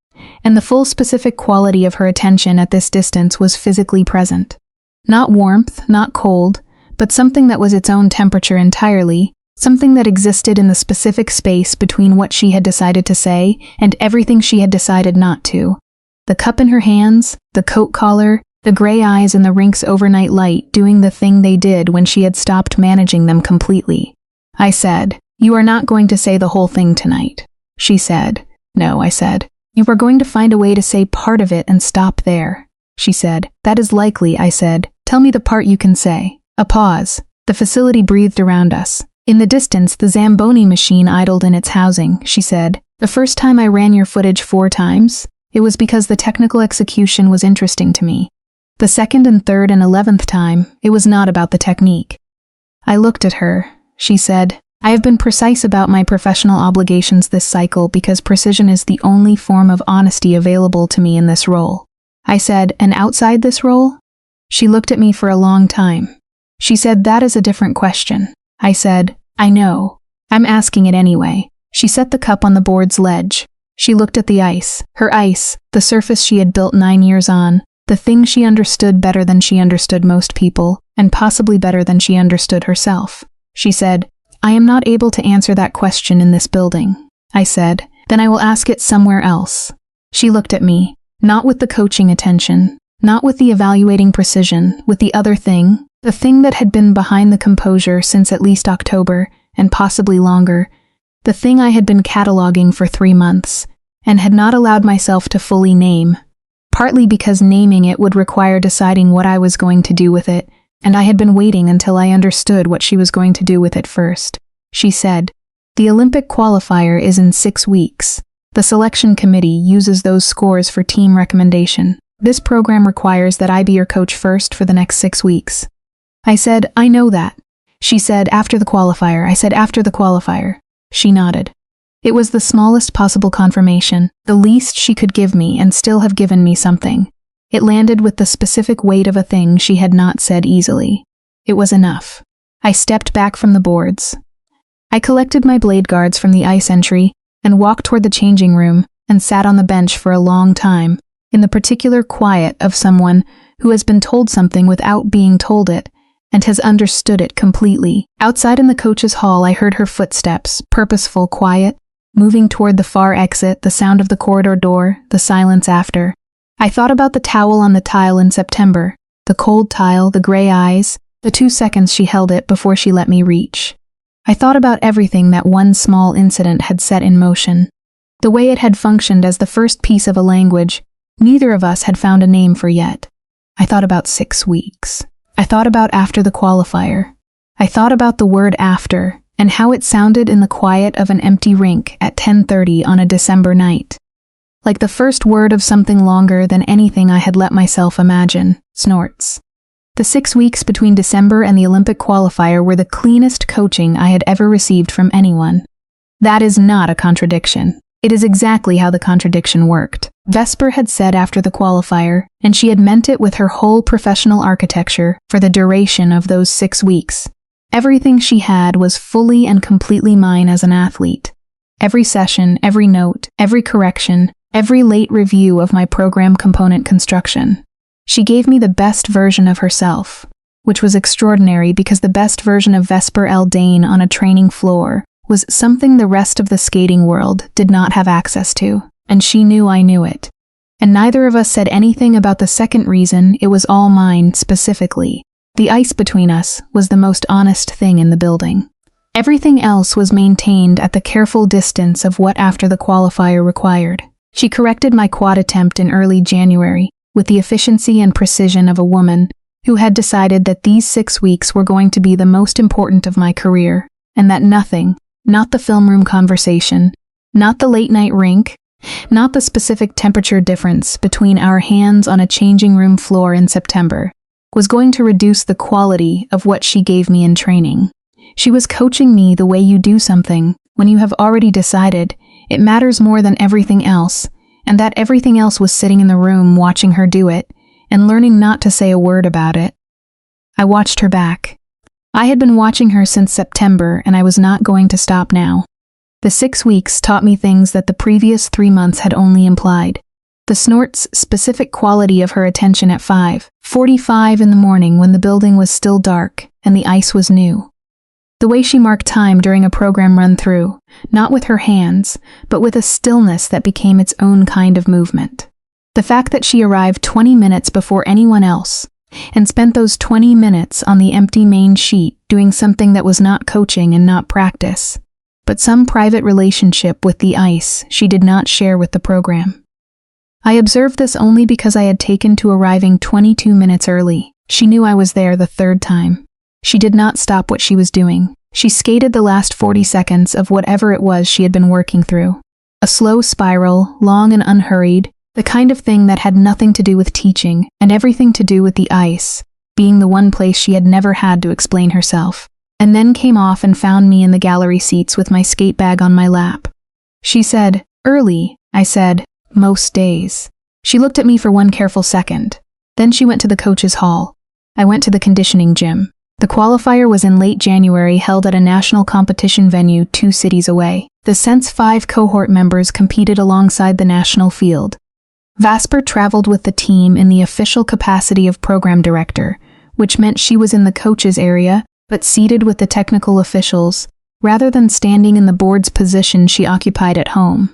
and the full specific quality of her attention at this distance was physically present. Not warmth, not cold, but something that was its own temperature entirely, something that existed in the specific space between what she had decided to say and everything she had decided not to. The cup in her hands, the coat collar, the gray eyes in the rinks' overnight light doing the thing they did when she had stopped managing them completely. I said, "You are not going to say the whole thing tonight." She said, "No," I said. "You are going to find a way to say part of it and stop there." She said, "That is likely," I said. "Tell me the part you can say." A pause. The facility breathed around us. In the distance, the Zamboni machine idled in its housing. She said, "The first time I ran your footage 4 times, it was because the technical execution was interesting to me. The second and third and 11th time, it was not about the technique." I looked at her. She said, "I have been precise about my professional obligations this cycle because precision is the only form of honesty available to me in this role." I said, "And outside this role?" She looked at me for a long time. She said, "That is a different question." I said, "I know. I'm asking it anyway." She set the cup on the board's ledge. She looked at the ice, her ice, the surface she had built 9 years on, the thing she understood better than she understood most people, and possibly better than she understood herself. She said, "I am not able to answer that question in this building." I said, "Then I will ask it somewhere else." She looked at me, not with the coaching attention, not with the evaluating precision, with the other thing, the thing that had been behind the composure since at least October, and possibly longer, the thing I had been cataloging for 3 months, and had not allowed myself to fully name, partly because naming it would require deciding what I was going to do with it, and I had been waiting until I understood what she was going to do with it first. She said, "The Olympic qualifier is in 6 weeks. The selection committee uses those scores for team recommendation. This program requires that I be your coach first for the next 6 weeks." I said, "I know that." She said, "After the qualifier." I said, "After the qualifier." She nodded. It was the smallest possible confirmation, the least she could give me and still have given me something. It landed with the specific weight of a thing she had not said easily. It was enough. I stepped back from the boards. I collected my blade guards from the ice entry and walked toward the changing room and sat on the bench for a long time, in the particular quiet of someone who has been told something without being told it and has understood it completely. Outside in the coach's hall, I heard her footsteps, purposeful, quiet, moving toward the far exit, the sound of the corridor door, the silence after. I thought about the towel on the tile in September, the cold tile, the gray eyes, the 2 seconds she held it before she let me reach. I thought about everything that one small incident had set in motion, the way it had functioned as the first piece of a language neither of us had found a name for yet. I thought about 6 weeks. I thought about after the qualifier. I thought about the word after, and how it sounded in the quiet of an empty rink at 10:30 on a December night. Like the first word of something longer than anything I had let myself imagine. Snorts. The 6 weeks between December and the Olympic qualifier were the cleanest coaching I had ever received from anyone. That is not a contradiction. It is exactly how the contradiction worked. Vesper had said after the qualifier, and she had meant it with her whole professional architecture for the duration of those 6 weeks. Everything she had was fully and completely mine as an athlete. Every session, every note, every correction, every late review of my program component construction. She gave me the best version of herself, which was extraordinary because the best version of Vesper Aldne on a training floor was something the rest of the skating world did not have access to, and she knew I knew it. And neither of us said anything about the second reason it was all mine specifically. The ice between us was the most honest thing in the building. Everything else was maintained at the careful distance of what after the qualifier required. She corrected my quad attempt in early January with the efficiency and precision of a woman who had decided that these 6 weeks were going to be the most important of my career, and that nothing, not the film room conversation, not the late night rink, not the specific temperature difference between our hands on a changing room floor in September, was going to reduce the quality of what she gave me in training. She was coaching me the way you do something when you have already decided it matters more than everything else, and that everything else was sitting in the room watching her do it and learning not to say a word about it. I watched her back. I had been watching her since September, and I was not going to stop now. The 6 weeks taught me things that the previous 3 months had only implied. The snort's specific quality of her attention at 5:45 in the morning when the building was still dark and the ice was new. The way she marked time during a program run-through, not with her hands, but with a stillness that became its own kind of movement. The fact that she arrived 20 minutes before anyone else, and spent those 20 minutes on the empty main sheet doing something that was not coaching and not practice, but some private relationship with the ice she did not share with the program. I observed this only because I had taken to arriving 22 minutes early. She knew I was there the third time. She did not stop what she was doing. She skated the last 40 seconds of whatever it was she had been working through. A slow spiral, long and unhurried, the kind of thing that had nothing to do with teaching and everything to do with the ice, being the one place she had never had to explain herself, and then came off and found me in the gallery seats with my skate bag on my lap. She said, "Early," I said, "most days." She looked at me for one careful second. Then she went to the coach's hall. I went to the conditioning gym. The qualifier was in late January, held at a national competition venue 2 cities away. The Sense 5 cohort members competed alongside the national field. Vesper traveled with the team in the official capacity of program director, which meant she was in the coach's area, but seated with the technical officials, rather than standing in the board's position she occupied at home.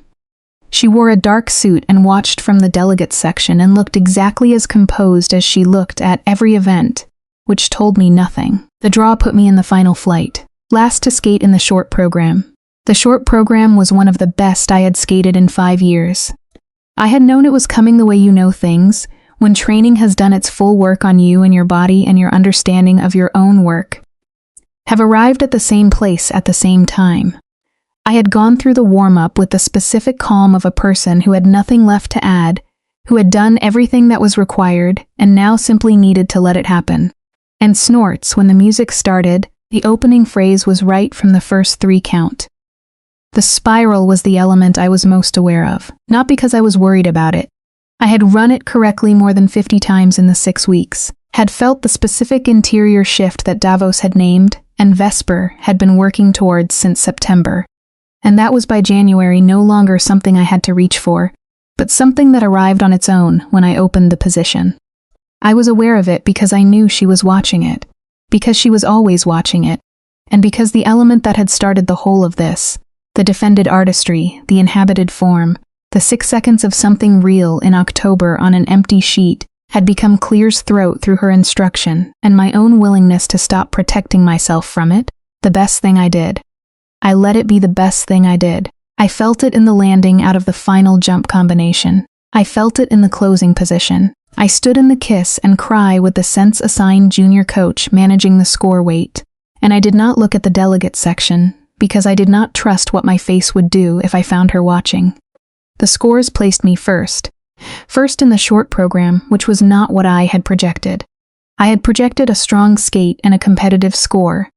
She wore a dark suit and watched from the delegates section and looked exactly as composed as she looked at every event, which told me nothing. The draw put me in the final flight, last to skate in the short program. The short program was one of the best I had skated in 5 years. I had known it was coming the way you know things, when training has done its full work on you and your body and your understanding of your own work have arrived at the same place at the same time. I had gone through the warm-up with the specific calm of a person who had nothing left to add, who had done everything that was required and now simply needed to let it happen. And snorts, when the music started, the opening phrase was right from the first 3 count. The spiral was the element I was most aware of, not because I was worried about it. I had run it correctly more than 50 times in the 6 weeks, had felt the specific interior shift that Davos had named, and Vesper had been working towards since September. And that was by January no longer something I had to reach for, but something that arrived on its own when I opened the position. I was aware of it because I knew she was watching it, because she was always watching it, and because the element that had started the whole of this, the defended artistry, the inhabited form, the 6 seconds of something real in October on an empty sheet, had become Clear's throat through her instruction, and my own willingness to stop protecting myself from it, the best thing I did. I let it be the best thing I did. I felt it in the landing out of the final jump combination. I felt it in the closing position. I stood in the kiss and cry with the Sense-assigned junior coach managing the score weight, and I did not look at the delegate section, because I did not trust what my face would do if I found her watching. The scores placed me first in the short program, which was not what I had projected. I had projected a strong skate and a competitive score.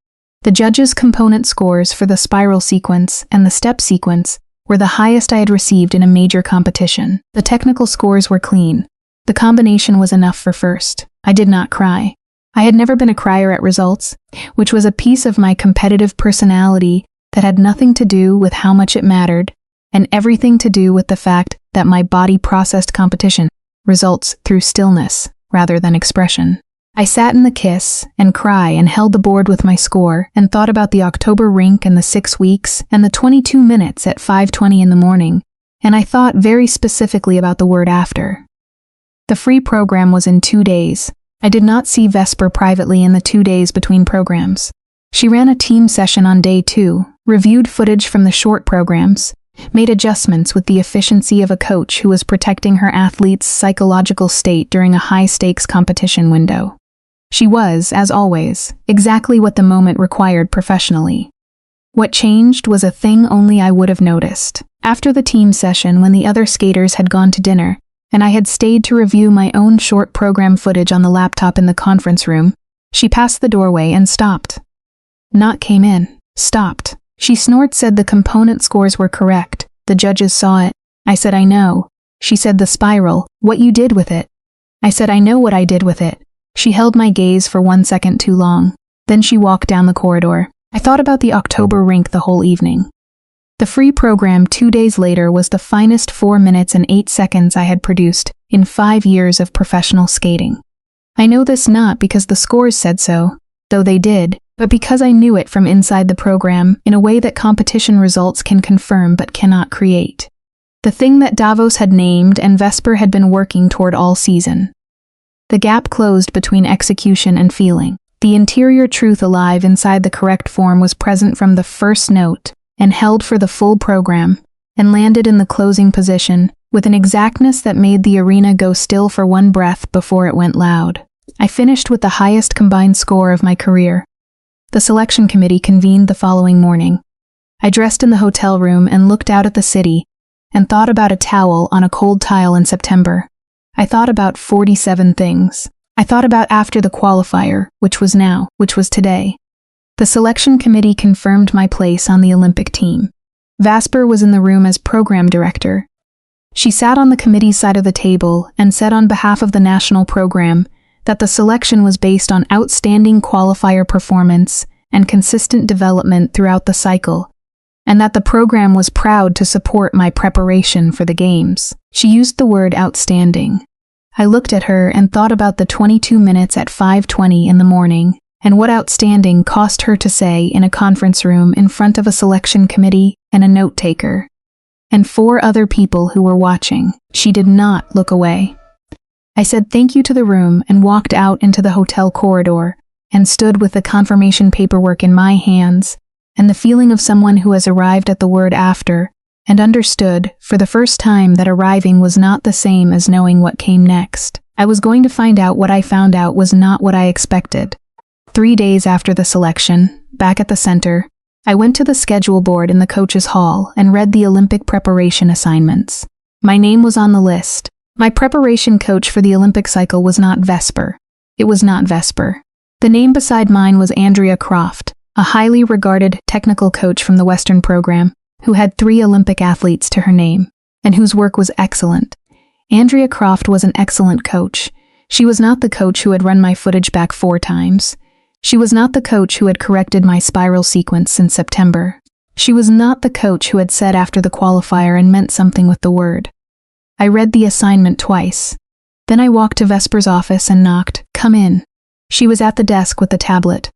The judges' component scores for the spiral sequence and the step sequence were the highest I had received in a major competition. The technical scores were clean. The combination was enough for first. I did not cry. I had never been a crier at results, which was a piece of my competitive personality that had nothing to do with how much it mattered, and everything to do with the fact that my body processed competition results through stillness rather than expression. I sat in the kiss and cry and held the board with my score and thought about the October rink and the 6 weeks and the 22 minutes at 5:20 in the morning, and I thought very specifically about the word after. The free program was in 2 days. I did not see Vesper privately in the 2 days between programs. She ran a team session on day 2, reviewed footage from the short programs, made adjustments with the efficiency of a coach who was protecting her athlete's psychological state during a high-stakes competition window. She was, as always, exactly what the moment required professionally. What changed was a thing only I would have noticed. After the team session, when the other skaters had gone to dinner, and I had stayed to review my own short program footage on the laptop in the conference room, she passed the doorway and stopped. Not came in, stopped. She said the component scores were correct. The judges saw it. I said, I know. She said, "The spiral, what you did with it." I said, "I know what I did with it." She held my gaze for 1 second too long. Then she walked down the corridor. I thought about the October rink the whole evening. The free program 2 days later was the finest 4 minutes and 8 seconds I had produced in 5 years of professional skating. I know this not because the scores said so, though they did, but because I knew it from inside the program in a way that competition results can confirm but cannot create. The thing that Davos had named and Vesper had been working toward all season. The gap closed between execution and feeling. The interior truth alive inside the correct form was present from the first note and held for the full program and landed in the closing position with an exactness that made the arena go still for one breath before it went loud. I finished with the highest combined score of my career. The selection committee convened the following morning. I dressed in the hotel room and looked out at the city and thought about a towel on a cold tile in September. I thought about 47 things. I thought about after the qualifier, which was now, which was today. The selection committee confirmed my place on the Olympic team. Vesper was in the room as program director. She sat on the committee's side of the table and said on behalf of the national program that the selection was based on outstanding qualifier performance and consistent development throughout the cycle, and that the program was proud to support my preparation for the games. She used the word outstanding. I looked at her and thought about the 22 minutes at 5:20 in the morning and what outstanding cost her to say in a conference room in front of a selection committee and a note taker, and 4 other people who were watching. She did not look away. I said thank you to the room and walked out into the hotel corridor and stood with the confirmation paperwork in my hands and the feeling of someone who has arrived at the word after and understood, for the first time, that arriving was not the same as knowing what came next. I was going to find out what I found out was not what I expected. 3 days after the selection, back at the center, I went to the schedule board in the coach's hall and read the Olympic preparation assignments. My name was on the list. My preparation coach for the Olympic cycle was not Vesper. It was not Vesper. The name beside mine was Andrea Croft, a highly regarded technical coach from the Western program, who had 3 Olympic athletes to her name, and whose work was excellent. Andrea Croft was an excellent coach. She was not the coach who had run my footage back 4 times. She was not the coach who had corrected my spiral sequence since September. She was not the coach who had said after the qualifier and meant something with the word. I read the assignment twice. Then I walked to Vesper's office and knocked, "Come in." She was at the desk with the tablet.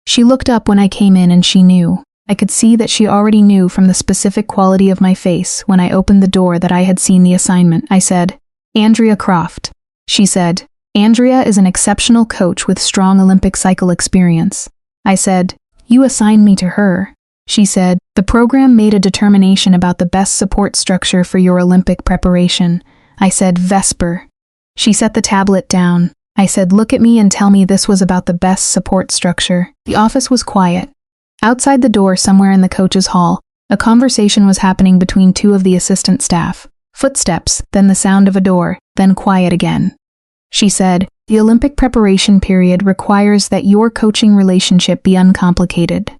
She looked up when I came in and she knew. I could see that she already knew from the specific quality of my face when I opened the door that I had seen the assignment. I said, "Andrea Croft." She said, "Andrea is an exceptional coach with strong Olympic cycle experience." I said, "You assigned me to her." She said, "The program made a determination about the best support structure for your Olympic preparation." I said, "Vesper." She set the tablet down. I said, "Look at me and tell me this was about the best support structure." The office was quiet. Outside the door somewhere in the coach's hall, a conversation was happening between 2 of the assistant staff. Footsteps, then the sound of a door, then quiet again. She said, "The Olympic preparation period requires that your coaching relationship be uncomplicated."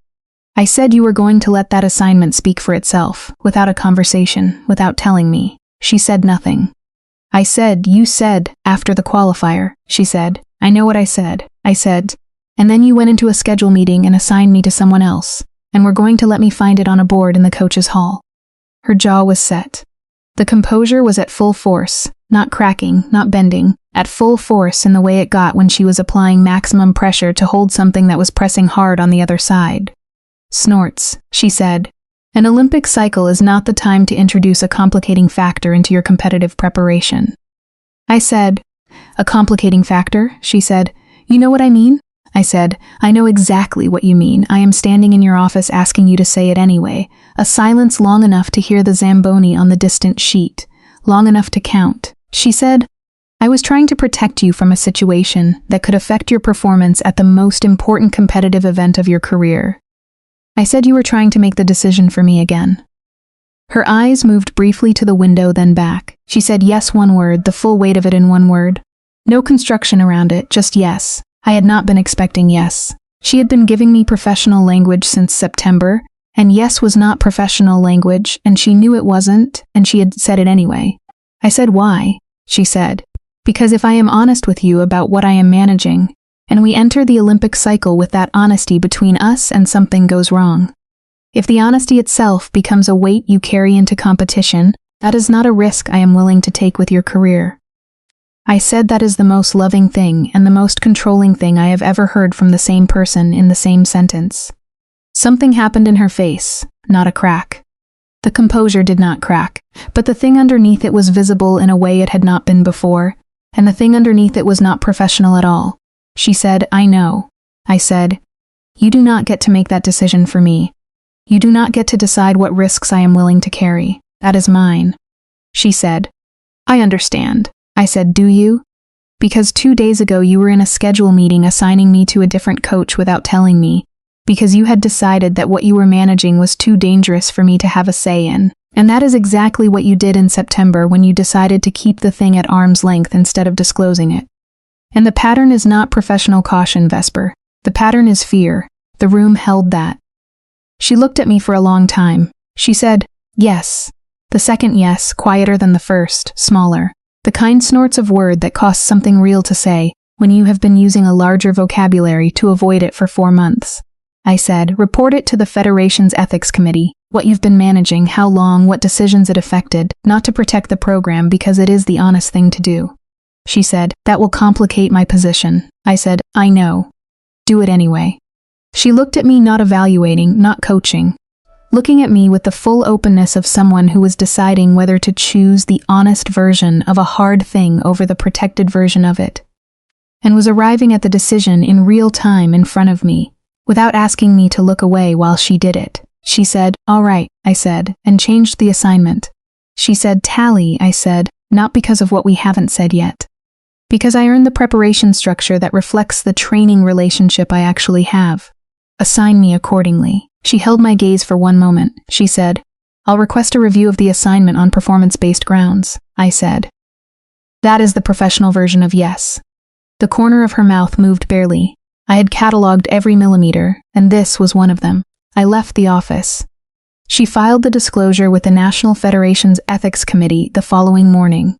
I said, "You were going to let that assignment speak for itself, without a conversation, without telling me." She said nothing. I said, "You said, after the qualifier." She said, "I know what I said." I said, "And then you went into a schedule meeting and assigned me to someone else, and were going to let me find it on a board in the coach's hall." Her jaw was set. The composure was at full force, not cracking, not bending, at full force in the way it got when she was applying maximum pressure to hold something that was pressing hard on the other side. "Snorts," she said. "An Olympic cycle is not the time to introduce a complicating factor into your competitive preparation." I said, "A complicating factor?" She said, "You know what I mean?" I said, "I know exactly what you mean. I am standing in your office asking you to say it anyway." A silence long enough to hear the Zamboni on the distant sheet, long enough to count. She said, "I was trying to protect you from a situation that could affect your performance at the most important competitive event of your career." I said, "You were trying to make the decision for me again." Her eyes moved briefly to the window, then back. She said yes, one word, the full weight of it in one word. No construction around it, just yes. I had not been expecting yes. She had been giving me professional language since September, and yes was not professional language, and she knew it wasn't, and she had said it anyway. I said, why? She said, because if I am honest with you about what I am managing, and we enter the Olympic cycle with that honesty between us and something goes wrong. If the honesty itself becomes a weight you carry into competition, that is not a risk I am willing to take with your career. I said that is the most loving thing and the most controlling thing I have ever heard from the same person in the same sentence. Something happened in her face, not a crack. The composure did not crack, but the thing underneath it was visible in a way it had not been before, and the thing underneath it was not professional at all. She said, I know. I said, you do not get to make that decision for me. You do not get to decide what risks I am willing to carry. That is mine. She said, I understand. I said, do you? Because 2 days ago you were in a schedule meeting assigning me to a different coach without telling me, because you had decided that what you were managing was too dangerous for me to have a say in. And that is exactly what you did in September when you decided to keep the thing at arm's length instead of disclosing it. And the pattern is not professional caution, Vesper. The pattern is fear. The room held that. She looked at me for a long time. She said, yes. The second yes, quieter than the first, smaller. The kind snorts of word that costs something real to say when you have been using a larger vocabulary to avoid it for 4 months. I said, report it to the Federation's Ethics Committee. What you've been managing, how long, what decisions it affected, not to protect the program because it is the honest thing to do. She said, that will complicate my position. I said, I know. Do it anyway. She looked at me, not evaluating, not coaching. Looking at me with the full openness of someone who was deciding whether to choose the honest version of a hard thing over the protected version of it. And was arriving at the decision in real time in front of me, without asking me to look away while she did it. She said, all right, I said, and changed the assignment. She said, tally, I said, not because of what we haven't said yet. Because I earned the preparation structure that reflects the training relationship I actually have. Assign me accordingly. She held my gaze for 1 moment. She said, I'll request a review of the assignment on performance-based grounds. I said, that is the professional version of yes. The corner of her mouth moved barely. I had catalogued every millimeter, and this was one of them. I left the office. She filed the disclosure with the National Federation's Ethics Committee the following morning.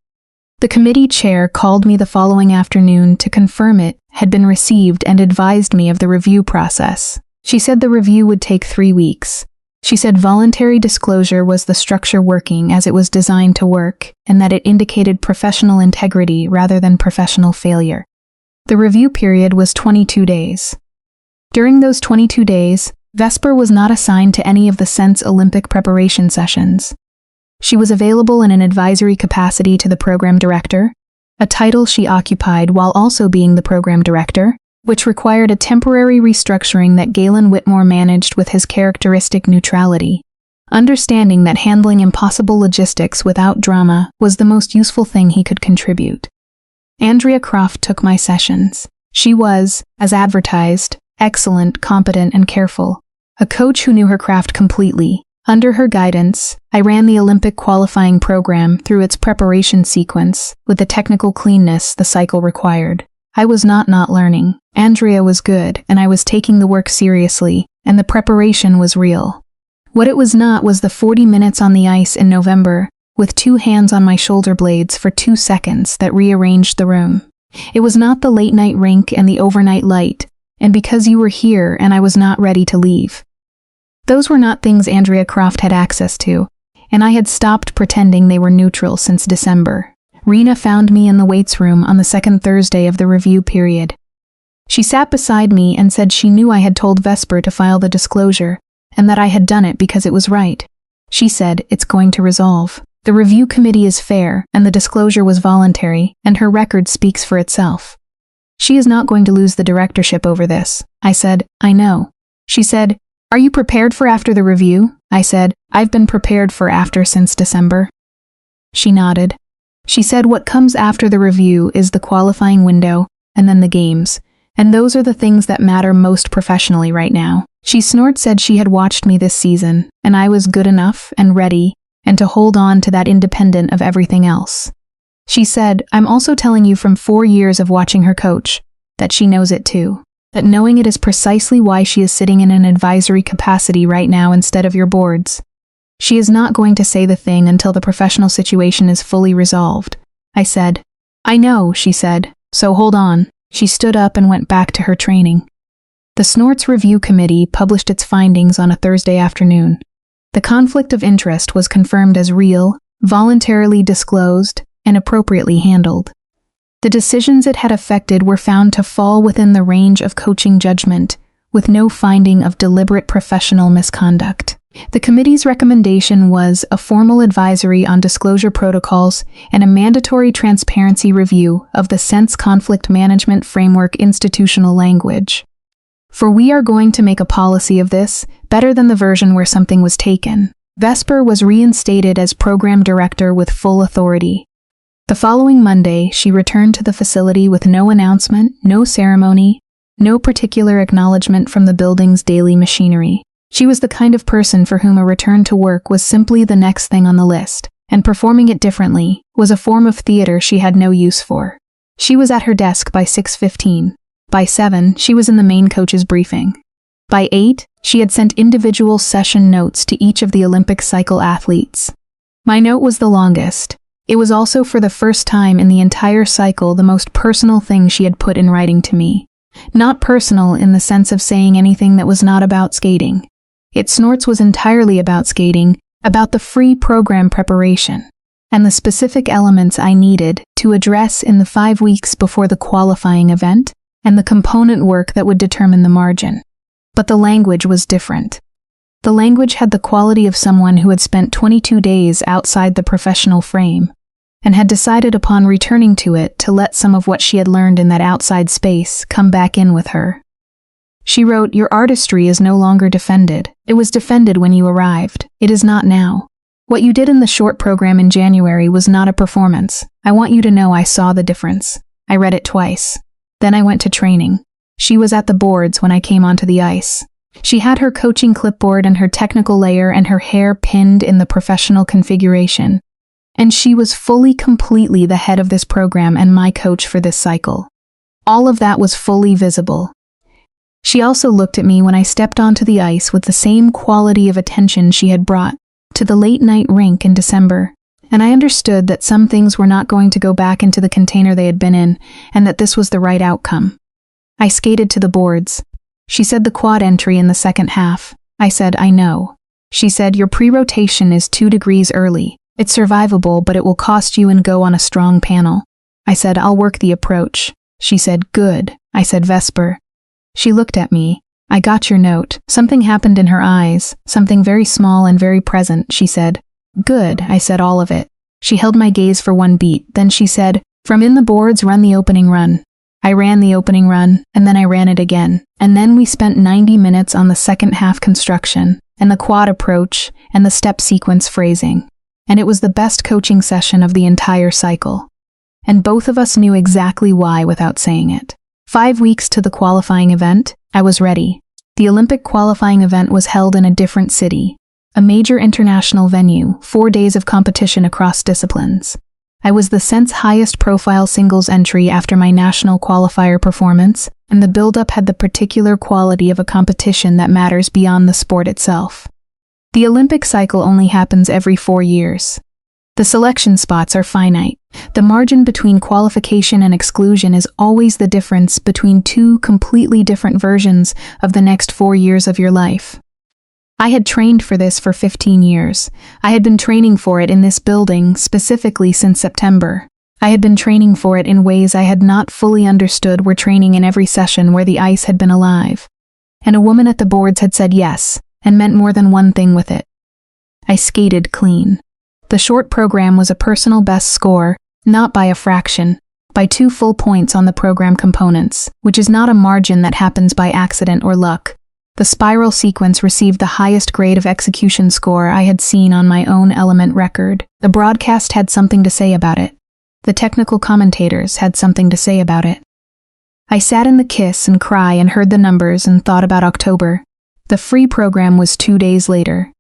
The committee chair called me the following afternoon to confirm it had been received and advised me of the review process. She said the review would take 3 weeks. She said voluntary disclosure was the structure working as it was designed to work, and that it indicated professional integrity rather than professional failure. The review period was 22 days. During those 22 days, Vesper was not assigned to any of the Sense Olympic preparation sessions. She was available in an advisory capacity to the program director, a title she occupied while also being the program director, which required a temporary restructuring that Galen Whitmore managed with his characteristic neutrality, understanding that handling impossible logistics without drama was the most useful thing he could contribute. Andrea Croft took my sessions. She was, as advertised, excellent, competent, and careful, a coach who knew her craft completely. Under her guidance, I ran the Olympic qualifying program through its preparation sequence with the technical cleanness the cycle required. I was not learning. Andrea was good, and I was taking the work seriously, and the preparation was real. What it was not was the 40 minutes on the ice in November, with 2 hands on my shoulder blades for 2 seconds that rearranged the room. It was not the late-night rink and the overnight light, and because you were here and I was not ready to leave. Those were not things Andrea Croft had access to, and I had stopped pretending they were neutral since December. Rena found me in the weights room on the 2nd Thursday of the review period. She sat beside me and said she knew I had told Vesper to file the disclosure, and that I had done it because it was right. She said, it's going to resolve. The review committee is fair, and the disclosure was voluntary, and her record speaks for itself. She is not going to lose the directorship over this. I said, I know. She said, are you prepared for after the review? I said, I've been prepared for after since December. She nodded. She said what comes after the review is the qualifying window, and then the games, and those are the things that matter most professionally right now. She said she had watched me this season, and I was good enough and ready, and to hold on to that independent of everything else. She said, I'm also telling you from 4 years of watching her coach, that she knows it too. That knowing it is precisely why she is sitting in an advisory capacity right now instead of your boards. She is not going to say the thing until the professional situation is fully resolved. I said. I know, she said, so hold on. She stood up and went back to her training. The Snorts Review Committee published its findings on a Thursday afternoon. The conflict of interest was confirmed as real, voluntarily disclosed, and appropriately handled. The decisions it had affected were found to fall within the range of coaching judgment, with no finding of deliberate professional misconduct. The committee's recommendation was a formal advisory on disclosure protocols and a mandatory transparency review of the Sense Conflict Management Framework institutional language. For we are going to make a policy of this, better than the version where something was taken. Vesper was reinstated as program director with full authority. The following Monday, she returned to the facility with no announcement, no ceremony, no particular acknowledgement from the building's daily machinery. She was the kind of person for whom a return to work was simply the next thing on the list, and performing it differently was a form of theater she had no use for. She was at her desk by 6:15. By 7, she was in the main coach's briefing. By 8, she had sent individual session notes to each of the Olympic cycle athletes. My note was the longest. It was also for the first time in the entire cycle the most personal thing she had put in writing to me. Not personal in the sense of saying anything that was not about skating. Snorts was entirely about skating, about the free program preparation, and the specific elements I needed to address in the 5 weeks before the qualifying event, and the component work that would determine the margin. But the language was different. The language had the quality of someone who had spent 22 days outside the professional frame, and had decided upon returning to it to let some of what she had learned in that outside space come back in with her. She wrote, "Your artistry is no longer defended. It was defended when you arrived. It is not now. What you did in the short program in January was not a performance. I want you to know I saw the difference. I read it twice. Then I went to training. She was at the boards when I came onto the ice. She had her coaching clipboard and her technical layer and her hair pinned in the professional configuration. And she was fully, completely the head of this program and my coach for this cycle. All of that was fully visible. She also looked at me when I stepped onto the ice with the same quality of attention she had brought to the late-night rink in December, and I understood that some things were not going to go back into the container they had been in, and that this was the right outcome. I skated to the boards. She said the quad entry in the second half. I said, I know. She said, your pre-rotation is 2 degrees early. It's survivable, but it will cost you and go on a strong panel. I said, I'll work the approach. She said, good. I said, Vesper. She looked at me. I got your note. Something happened in her eyes, something very small and very present. She said, good. I said, all of it. She held my gaze for 1 beat. Then she said, from in the boards, run the opening run. I ran the opening run, and then I ran it again. And then we spent 90 minutes on the second half construction, and the quad approach, and the step sequence phrasing. And it was the best coaching session of the entire cycle. And both of us knew exactly why without saying it. 5 weeks to the qualifying event, I was ready. The Olympic qualifying event was held in a different city, a major international venue, 4 days of competition across disciplines. I was the Sense highest profile singles entry after my national qualifier performance, and the build-up had the particular quality of a competition that matters beyond the sport itself. The Olympic cycle only happens every 4 years. The selection spots are finite. The margin between qualification and exclusion is always the difference between 2 completely different versions of the next 4 years of your life. I had trained for this for 15 years. I had been training for it in this building specifically since September. I had been training for it in ways I had not fully understood were training in every session where the ice had been alive. And a woman at the boards had said yes, and meant more than one thing with it. I skated clean. The short program was a personal best score, not by a fraction, by 2 full points on the program components, which is not a margin that happens by accident or luck. The spiral sequence received the highest grade of execution score I had seen on my own element record. The broadcast had something to say about it. The technical commentators had something to say about it. I sat in the kiss and cry and heard the numbers and thought about October. The free program was 2 days later.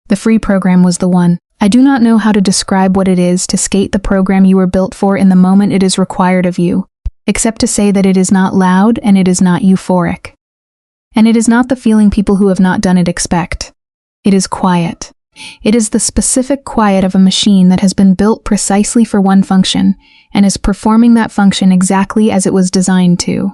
The free program was the one. I do not know how to describe what it is to skate the program you were built for in the moment it is required of you, except to say that it is not loud and it is not euphoric. And it is not the feeling people who have not done it expect. It is quiet. It is the specific quiet of a machine that has been built precisely for one function and is performing that function exactly as it was designed to.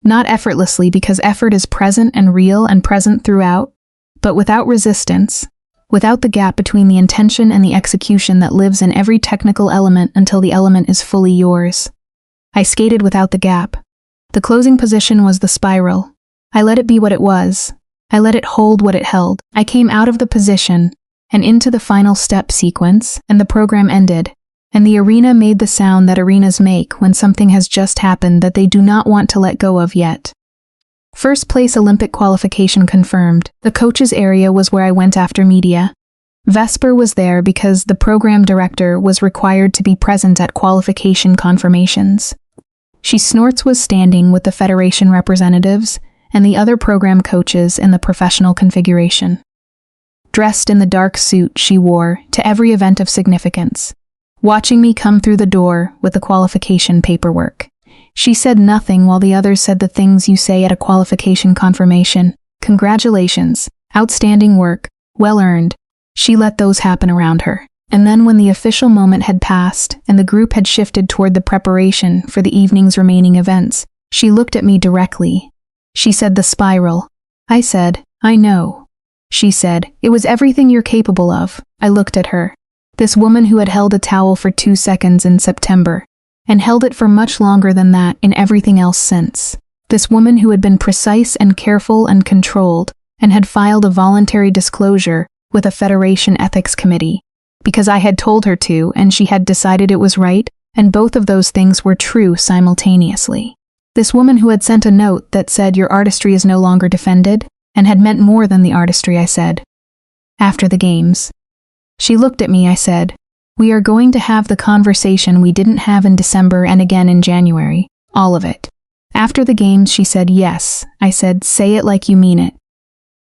Not effortlessly, because effort is present and real and present throughout, but without resistance, without the gap between the intention and the execution that lives in every technical element until the element is fully yours. I skated without the gap. The closing position was the spiral. I let it be what it was. I let it hold what it held. I came out of the position and into the final step sequence, and the program ended, and the arena made the sound that arenas make when something has just happened that they do not want to let go of yet. First place Olympic qualification confirmed. The coaches area was where I went after media. Vesper was there because the program director was required to be present at qualification confirmations. She Snorts was standing with the federation representatives and the other program coaches in the professional configuration. Dressed in the dark suit she wore to every event of significance, watching me come through the door with the qualification paperwork. She said nothing while the others said the things you say at a qualification confirmation. Congratulations, outstanding work, well earned. She let those happen around her. And then when the official moment had passed and the group had shifted toward the preparation for the evening's remaining events, she looked at me directly. She said the spiral. I said, I know. She said, it was everything you're capable of. I looked at her. This woman who had held a towel for 2 seconds in September, and held it for much longer than that in everything else since. This woman who had been precise and careful and controlled, and had filed a voluntary disclosure with a Federation Ethics Committee, because I had told her to and she had decided it was right, and both of those things were true simultaneously. This woman who had sent a note that said your artistry is no longer defended, and had meant more than the artistry, I said. After the games. She looked at me, I said, we are going to have the conversation we didn't have in December and again in January, all of it. After the games, she said yes. I said, say it like you mean it.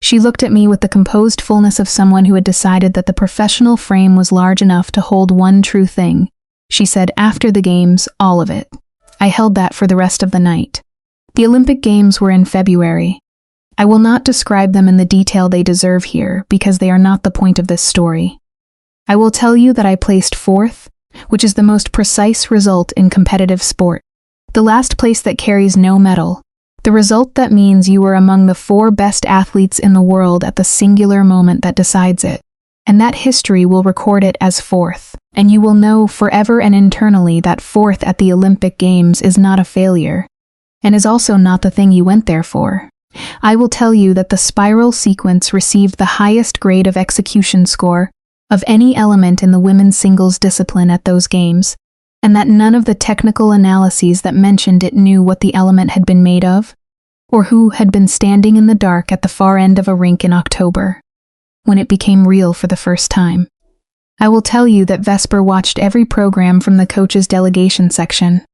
She looked at me with the composed fullness of someone who had decided that the professional frame was large enough to hold one true thing. She said, after the games, all of it. I held that for the rest of the night. The Olympic Games were in February. I will not describe them in the detail they deserve here because they are not the point of this story. I will tell you that I placed 4th, which is the most precise result in competitive sport. The last place that carries no medal. The result that means you were among the 4 best athletes in the world at the singular moment that decides it. And that history will record it as 4th. And you will know forever and internally that 4th at the Olympic Games is not a failure, and is also not the thing you went there for. I will tell you that the spiral sequence received the highest grade of execution score of any element in the women's singles discipline at those games, and that none of the technical analyses that mentioned it knew what the element had been made of, or who had been standing in the dark at the far end of a rink in October, when it became real for the first time. I will tell you that Vesper watched every program from the coach's delegation section,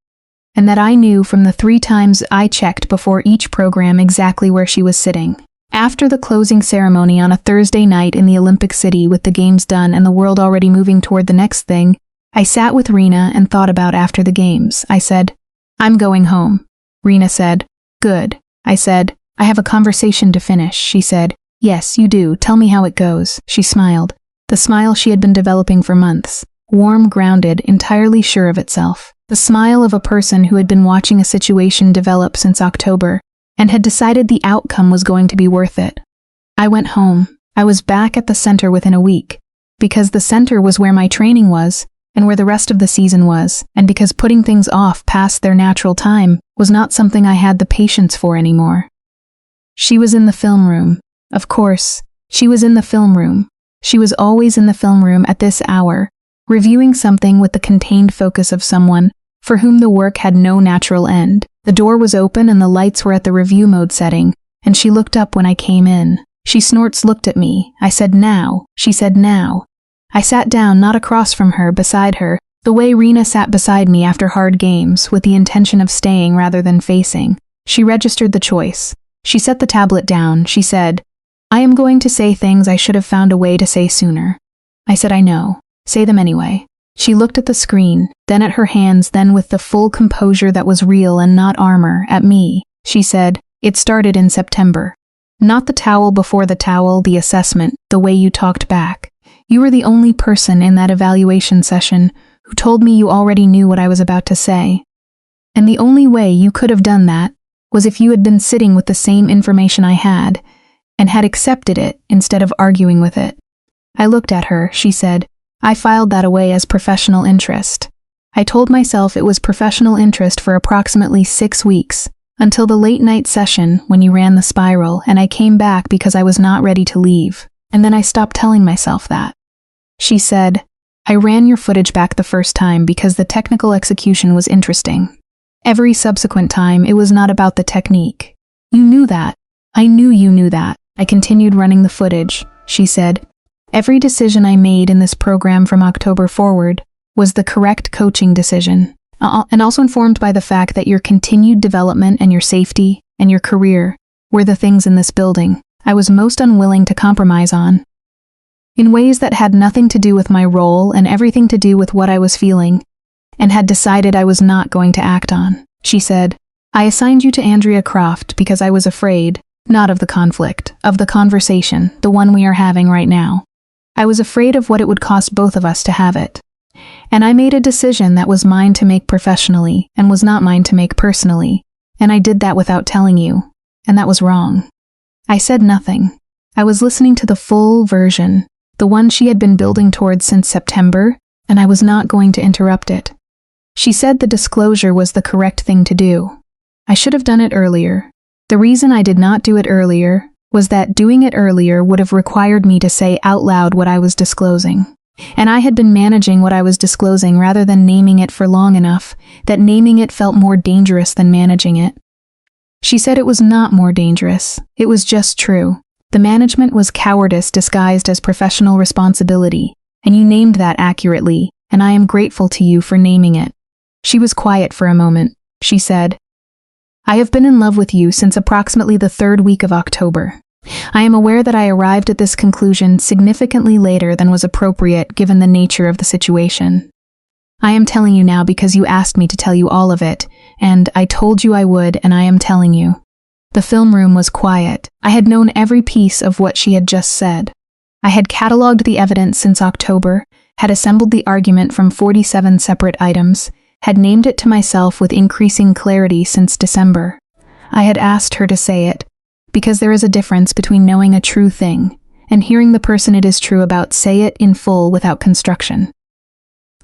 and that I knew from the 3 times I checked before each program exactly where she was sitting. After the closing ceremony on a Thursday night in the Olympic City with the games done and the world already moving toward the next thing, I sat with Rena and thought about after the games. I said, I'm going home. Rena said, good. I said, I have a conversation to finish. She said, yes, you do. Tell me how it goes. She smiled. The smile she had been developing for months. Warm, grounded, entirely sure of itself. The smile of a person who had been watching a situation develop since October and had decided the outcome was going to be worth it. I went home. I was back at the center within a week, because the center was where my training was and where the rest of the season was, and because putting things off past their natural time was not something I had the patience for anymore. She was in the film room. Of course, she was in the film room. She was always in the film room at this hour, reviewing something with the contained focus of someone for whom the work had no natural end. The door was open and the lights were at the review mode setting, and she looked up when I came in. She Snorts looked at me. I said, now. She said, now. I sat down, not across from her, beside her, the way Rena sat beside me after hard games, with the intention of staying rather than facing. She registered the choice. She set the tablet down. She said, I am going to say things I should have found a way to say sooner. I said, I know. Say them anyway. She looked at the screen, then at her hands, then with the full composure that was real and not armor, at me. She said, it started in September. Not the towel before the towel, the assessment, the way you talked back. You were the only person in that evaluation session who told me you already knew what I was about to say. And the only way you could have done that was if you had been sitting with the same information I had and had accepted it instead of arguing with it. I looked at her, she said. I filed that away as professional interest. I told myself it was professional interest for approximately 6 weeks, until the late night session when you ran the spiral and I came back because I was not ready to leave, and then I stopped telling myself that. She said, I ran your footage back the first time because the technical execution was interesting. Every subsequent time, it was not about the technique. You knew that. I knew you knew that. I continued running the footage, she said. Every decision I made in this program from October forward was the correct coaching decision, and also informed by the fact that your continued development and your safety and your career were the things in this building I was most unwilling to compromise on. In ways that had nothing to do with my role and everything to do with what I was feeling, and had decided I was not going to act on. She said, I assigned you to Andrea Croft because I was afraid, not of the conflict, of the conversation, the one we are having right now. I was afraid of what it would cost both of us to have it. And I made a decision that was mine to make professionally and was not mine to make personally, and I did that without telling you, and that was wrong. I said nothing. I was listening to the full version, the one she had been building towards since September, and I was not going to interrupt it. She said the disclosure was the correct thing to do. I should have done it earlier. The reason I did not do it earlier was that doing it earlier would have required me to say out loud what I was disclosing. And I had been managing what I was disclosing rather than naming it for long enough that naming it felt more dangerous than managing it. She said it was not more dangerous. It was just true. The management was cowardice disguised as professional responsibility, and you named that accurately, and I am grateful to you for naming it. She was quiet for a moment. She said, I have been in love with you since approximately the 3rd week of October. I am aware that I arrived at this conclusion significantly later than was appropriate given the nature of the situation. I am telling you now because you asked me to tell you all of it, and I told you I would, and I am telling you. The film room was quiet. I had known every piece of what she had just said. I had cataloged the evidence since October, had assembled the argument from 47 separate items, had named it to myself with increasing clarity since December. I had asked her to say it, because there is a difference between knowing a true thing and hearing the person it is true about say it in full without construction.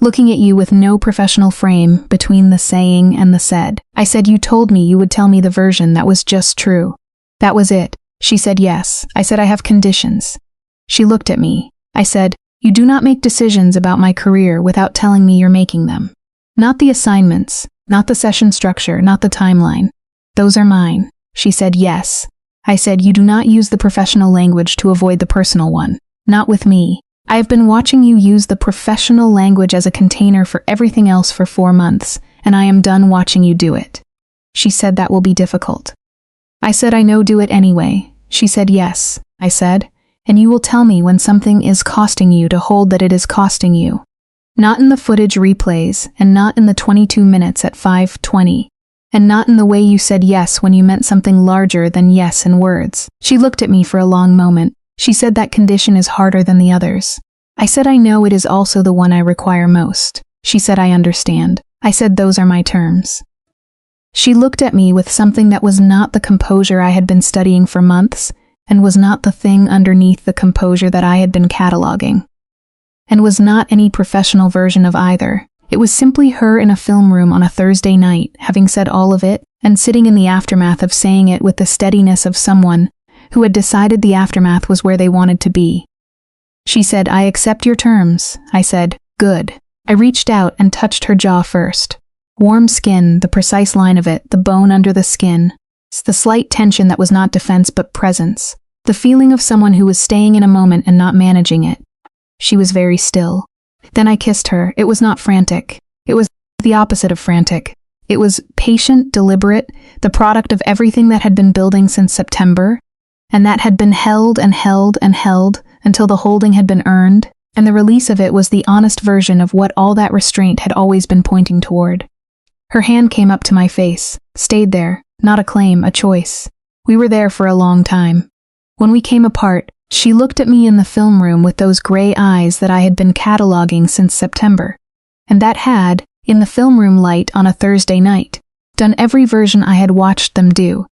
Looking at you with no professional frame between the saying and the said, I said you told me you would tell me the version that was just true. That was it. She said yes. I said I have conditions. She looked at me. I said, you do not make decisions about my career without telling me you're making them. Not the assignments, not the session structure, not the timeline. Those are mine. She said yes. I said you do not use the professional language to avoid the personal one. Not with me. I have been watching you use the professional language as a container for everything else for 4 months, and I am done watching you do it. She said that will be difficult. I said I know do it anyway. She said yes. I said, and you will tell me when something is costing you to hold that it is costing you. Not in the footage replays, and not in the 22 minutes at 5:20, and not in the way you said yes when you meant something larger than yes in words. She looked at me for a long moment. She said that condition is harder than the others. I said I know it is also the one I require most. She said I understand. I said those are my terms. She looked at me with something that was not the composure I had been studying for months, and was not the thing underneath the composure that I had been cataloging. And was not any professional version of either. It was simply her in a film room on a Thursday night, having said all of it, and sitting in the aftermath of saying it with the steadiness of someone who had decided the aftermath was where they wanted to be. She said, I accept your terms. I said, good. I reached out and touched her jaw first. Warm skin, the precise line of it, the bone under the skin, the slight tension that was not defense but presence, the feeling of someone who was staying in a moment and not managing it. She was very still. Then I kissed her. It was not frantic. It was the opposite of frantic. It was patient, deliberate, the product of everything that had been building since September, and that had been held and held and held until the holding had been earned, and the release of it was the honest version of what all that restraint had always been pointing toward. Her hand came up to my face, stayed there, not a claim, a choice. We were there for a long time. When we came apart, She looked at me in the film room with those gray eyes that I had been cataloging since September, and that had, in the film room light on a Thursday night, done every version I had watched them do,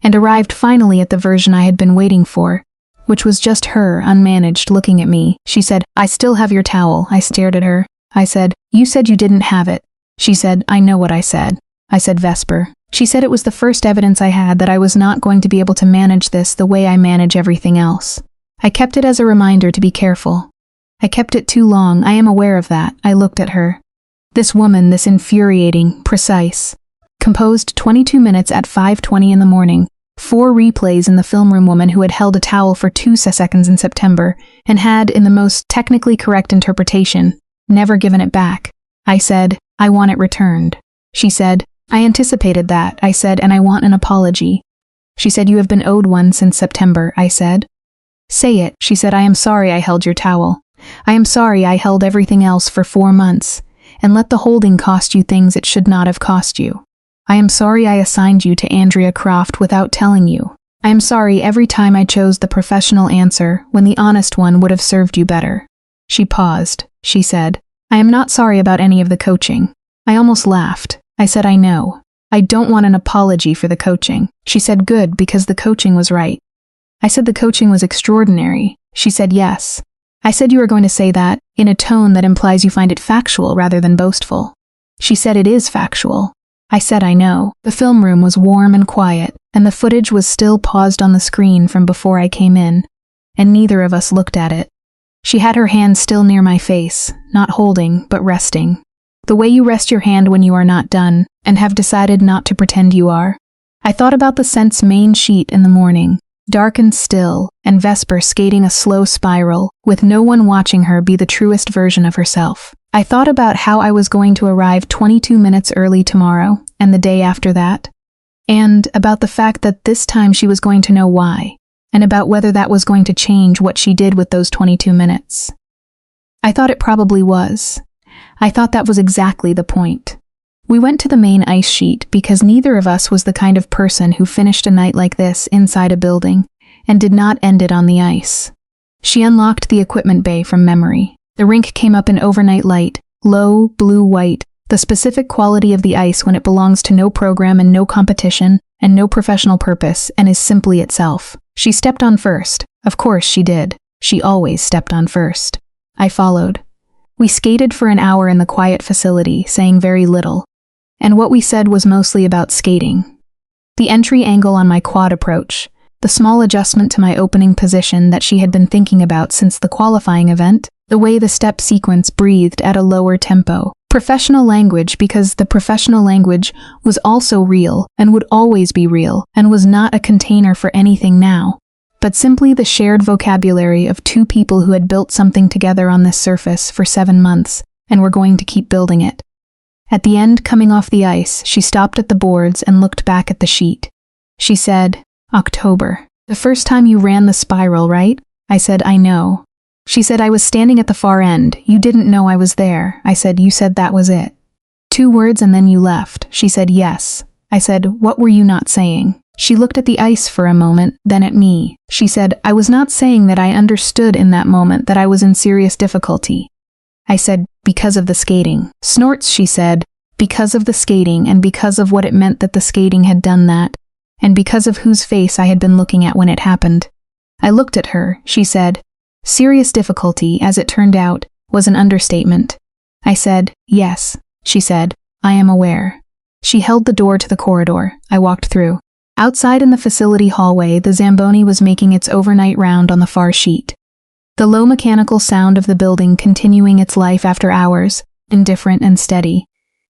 and arrived finally at the version I had been waiting for, which was just her, unmanaged, looking at me. She said, "I still have your towel." I stared at her. I said, "You said you didn't have it." She said, "I know what I said." I said, "Vesper." She said it was the first evidence I had that I was not going to be able to manage this the way I manage everything else. I kept it as a reminder to be careful. I kept it too long, I am aware of that. I looked at her. This woman, this infuriating, precise, composed 22 minutes at 5:20 in the morning, 4 replays in the film room woman who had held a towel for 2 seconds in September, and had, in the most technically correct interpretation, never given it back. I said, "I want it returned." She said, "I anticipated that." I said, "And I want an apology." She said, "You have been owed one since September." I said, "Say it." She said, "I am sorry I held your towel. I am sorry I held everything else for 4 months, and let the holding cost you things it should not have cost you. I am sorry I assigned you to Andrea Croft without telling you. I am sorry every time I chose the professional answer when the honest one would have served you better." She paused. She said, "I am not sorry about any of the coaching." I almost laughed. I said, "I know. I don't want an apology for the coaching." She said, "Good, because the coaching was right." I said the coaching was extraordinary. She said, "Yes." I said, "You are going to say that in a tone that implies you find it factual rather than boastful." She said, "It is factual." I said, "I know." The film room was warm and quiet, and the footage was still paused on the screen from before I came in, and neither of us looked at it. She had her hand still near my face, not holding, but resting. The way you rest your hand when you are not done, and have decided not to pretend you are. I thought about the scent's main sheet in the morning, dark and still, and Vesper skating a slow spiral, with no one watching her be the truest version of herself. I thought about how I was going to arrive 22 minutes early tomorrow, and the day after that, and about the fact that this time she was going to know why, and about whether that was going to change what she did with those 22 minutes. I thought it probably was. I thought that was exactly the point. We went to the main ice sheet because neither of us was the kind of person who finished a night like this inside a building and did not end it on the ice. She unlocked the equipment bay from memory. The rink came up in overnight light, low, blue-white, the specific quality of the ice when it belongs to no program and no competition and no professional purpose and is simply itself. She stepped on first. Of course she did. She always stepped on first. I followed. We skated for an hour in the quiet facility, saying very little, and what we said was mostly about skating. The entry angle on my quad approach, the small adjustment to my opening position that she had been thinking about since the qualifying event, the way the step sequence breathed at a lower tempo. Professional language because the professional language was also real and would always be real and was not a container for anything now, but simply the shared vocabulary of 2 people who had built something together on this surface for 7 months and were going to keep building it. At the end, coming off the ice, she stopped at the boards and looked back at the sheet. She said, "October. The first time you ran the spiral, right?" I said, "I know." She said, "I was standing at the far end. You didn't know I was there." I said, "You said that was it." 2 words and then you left. She said, "Yes." I said, "What were you not saying?" She looked at the ice for a moment, then at me. She said, "I was not saying that I understood in that moment that I was in serious difficulty." I said, "Because of the skating." "Snorts," she said, "because of the skating and because of what it meant that the skating had done that, and because of whose face I had been looking at when it happened." I looked at her. She said, "Serious difficulty, as it turned out, was an understatement." I said, "Yes." She said, "I am aware." She held the door to the corridor. I walked through. Outside in the facility hallway, the Zamboni was making its overnight round on the far sheet. The low mechanical sound of the building continuing its life after hours, indifferent and steady.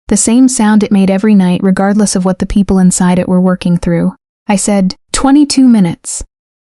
The same sound it made every night regardless of what the people inside it were working through. I said, 22 minutes.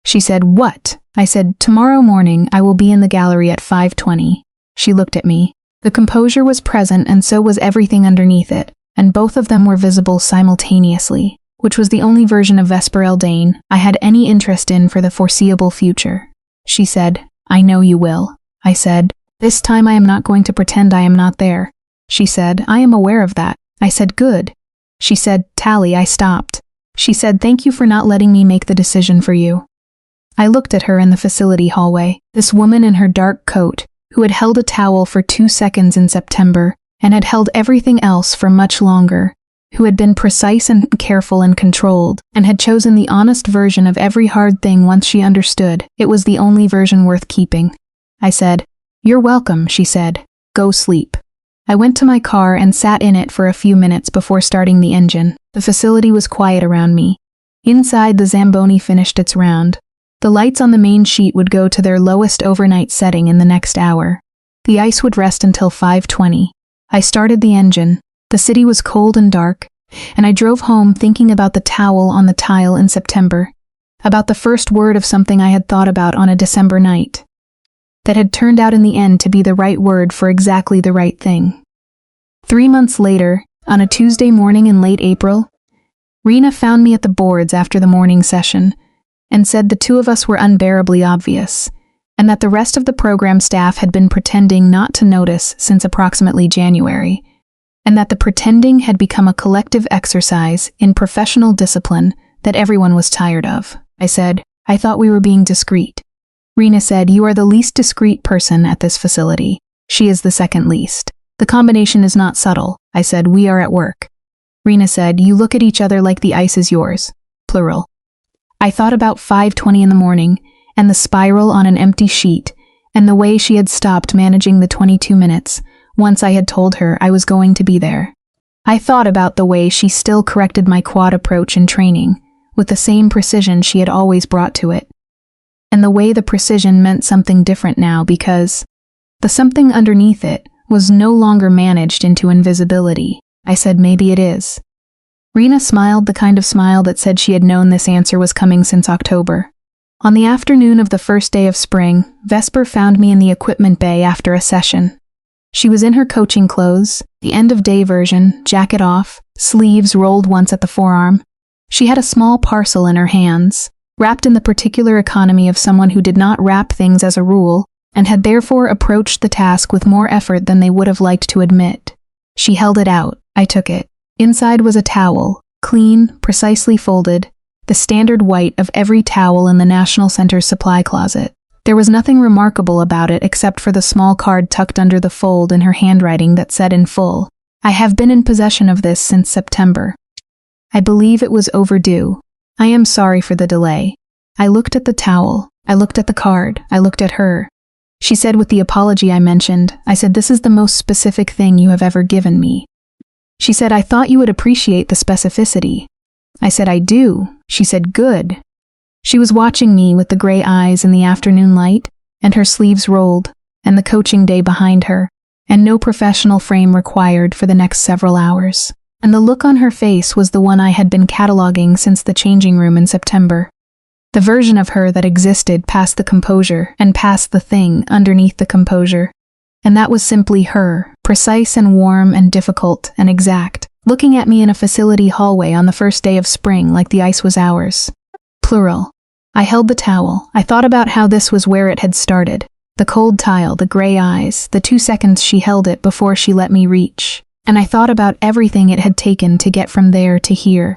She said, "What?" I said, "Tomorrow morning I will be in the gallery at 5:20. She looked at me. The composure was present and so was everything underneath it, and both of them were visible simultaneously, which was the only version of Vesper Aldne I had any interest in for the foreseeable future. She said, "I know you will." I said, "This time I am not going to pretend I am not there." She said, "I am aware of that." I said, "Good." She said, "Tally," I stopped. She said, "Thank you for not letting me make the decision for you." I looked at her in the facility hallway, this woman in her dark coat, who had held a towel for 2 seconds in September, and had held everything else for much longer, who had been precise and careful and controlled, and had chosen the honest version of every hard thing once she understood it was the only version worth keeping. I said, "You're welcome," she said. "Go sleep." I went to my car and sat in it for a few minutes before starting the engine. The facility was quiet around me. Inside, the Zamboni finished its round. The lights on the main sheet would go to their lowest overnight setting in the next hour. The ice would rest until 5:20. I started the engine. The city was cold and dark, and I drove home thinking about the towel on the tile in September, about the first word of something I had thought about on a December night, that had turned out in the end to be the right word for exactly the right thing. 3 months later, on a Tuesday morning in late April, Rena found me at the boards after the morning session and said the two of us were unbearably obvious, and that the rest of the program staff had been pretending not to notice since approximately January, and that the pretending had become a collective exercise in professional discipline that everyone was tired of. I said, "I thought we were being discreet." Rena said, "You are the least discreet person at this facility. She is the second least. The combination is not subtle." I said, "We are at work." Rena said, "You look at each other like the ice is yours." Plural. I thought about 5:20 in the morning, and the spiral on an empty sheet, and the way she had stopped managing the 22 minutes, once I had told her I was going to be there. I thought about the way she still corrected my quad approach in training, with the same precision she had always brought to it. And the way the precision meant something different now because the something underneath it was no longer managed into invisibility. I said, "Maybe it is." Rena smiled the kind of smile that said she had known this answer was coming since October. On the afternoon of the first day of spring, Vesper found me in the equipment bay after a session. She was in her coaching clothes, the end-of-day version, jacket off, sleeves rolled once at the forearm. She had a small parcel in her hands, wrapped in the particular economy of someone who did not wrap things as a rule, and had therefore approached the task with more effort than they would have liked to admit. She held it out. I took it. Inside was a towel, clean, precisely folded, the standard white of every towel in the National Center's supply closet. There was nothing remarkable about it except for the small card tucked under the fold in her handwriting that said in full, "I have been in possession of this since September. I believe it was overdue. I am sorry for the delay." I looked at the towel. I looked at the card. I looked at her. She said with the apology I mentioned, I said, "This is the most specific thing you have ever given me." She said, "I thought you would appreciate the specificity." I said, "I do." She said, "Good." She was watching me with the gray eyes in the afternoon light, and her sleeves rolled, and the coaching day behind her, and no professional frame required for the next several hours. And the look on her face was the one I had been cataloging since the changing room in September. The version of her that existed past the composure and past the thing underneath the composure. And that was simply her, precise and warm and difficult and exact, looking at me in a facility hallway on the first day of spring like the ice was ours. Plural. I held the towel. I thought about how this was where it had started. The cold tile, the gray eyes, the 2 seconds she held it before she let me reach. And I thought about everything it had taken to get from there to here.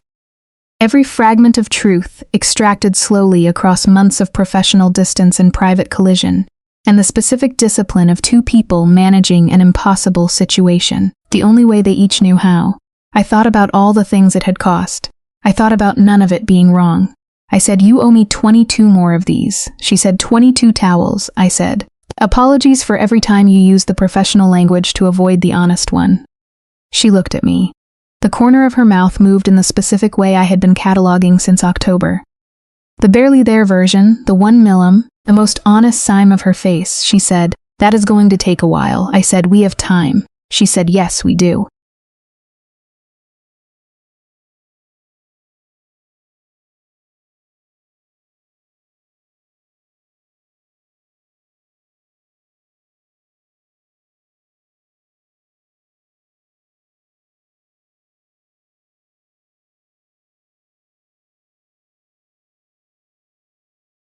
Every fragment of truth extracted slowly across months of professional distance and private collision, and the specific discipline of two people managing an impossible situation, the only way they each knew how. I thought about all the things it had cost. I thought about none of it being wrong. I said, "You owe me 22 more of these." She said, 22 towels, I said. "Apologies for every time you use the professional language to avoid the honest one." She looked at me. The corner of her mouth moved in the specific way I had been cataloging since October. The barely there version, the 1 millim, the most honest sign of her face, she said, "That is going to take a while." I said, "We have time." She said, "Yes, we do."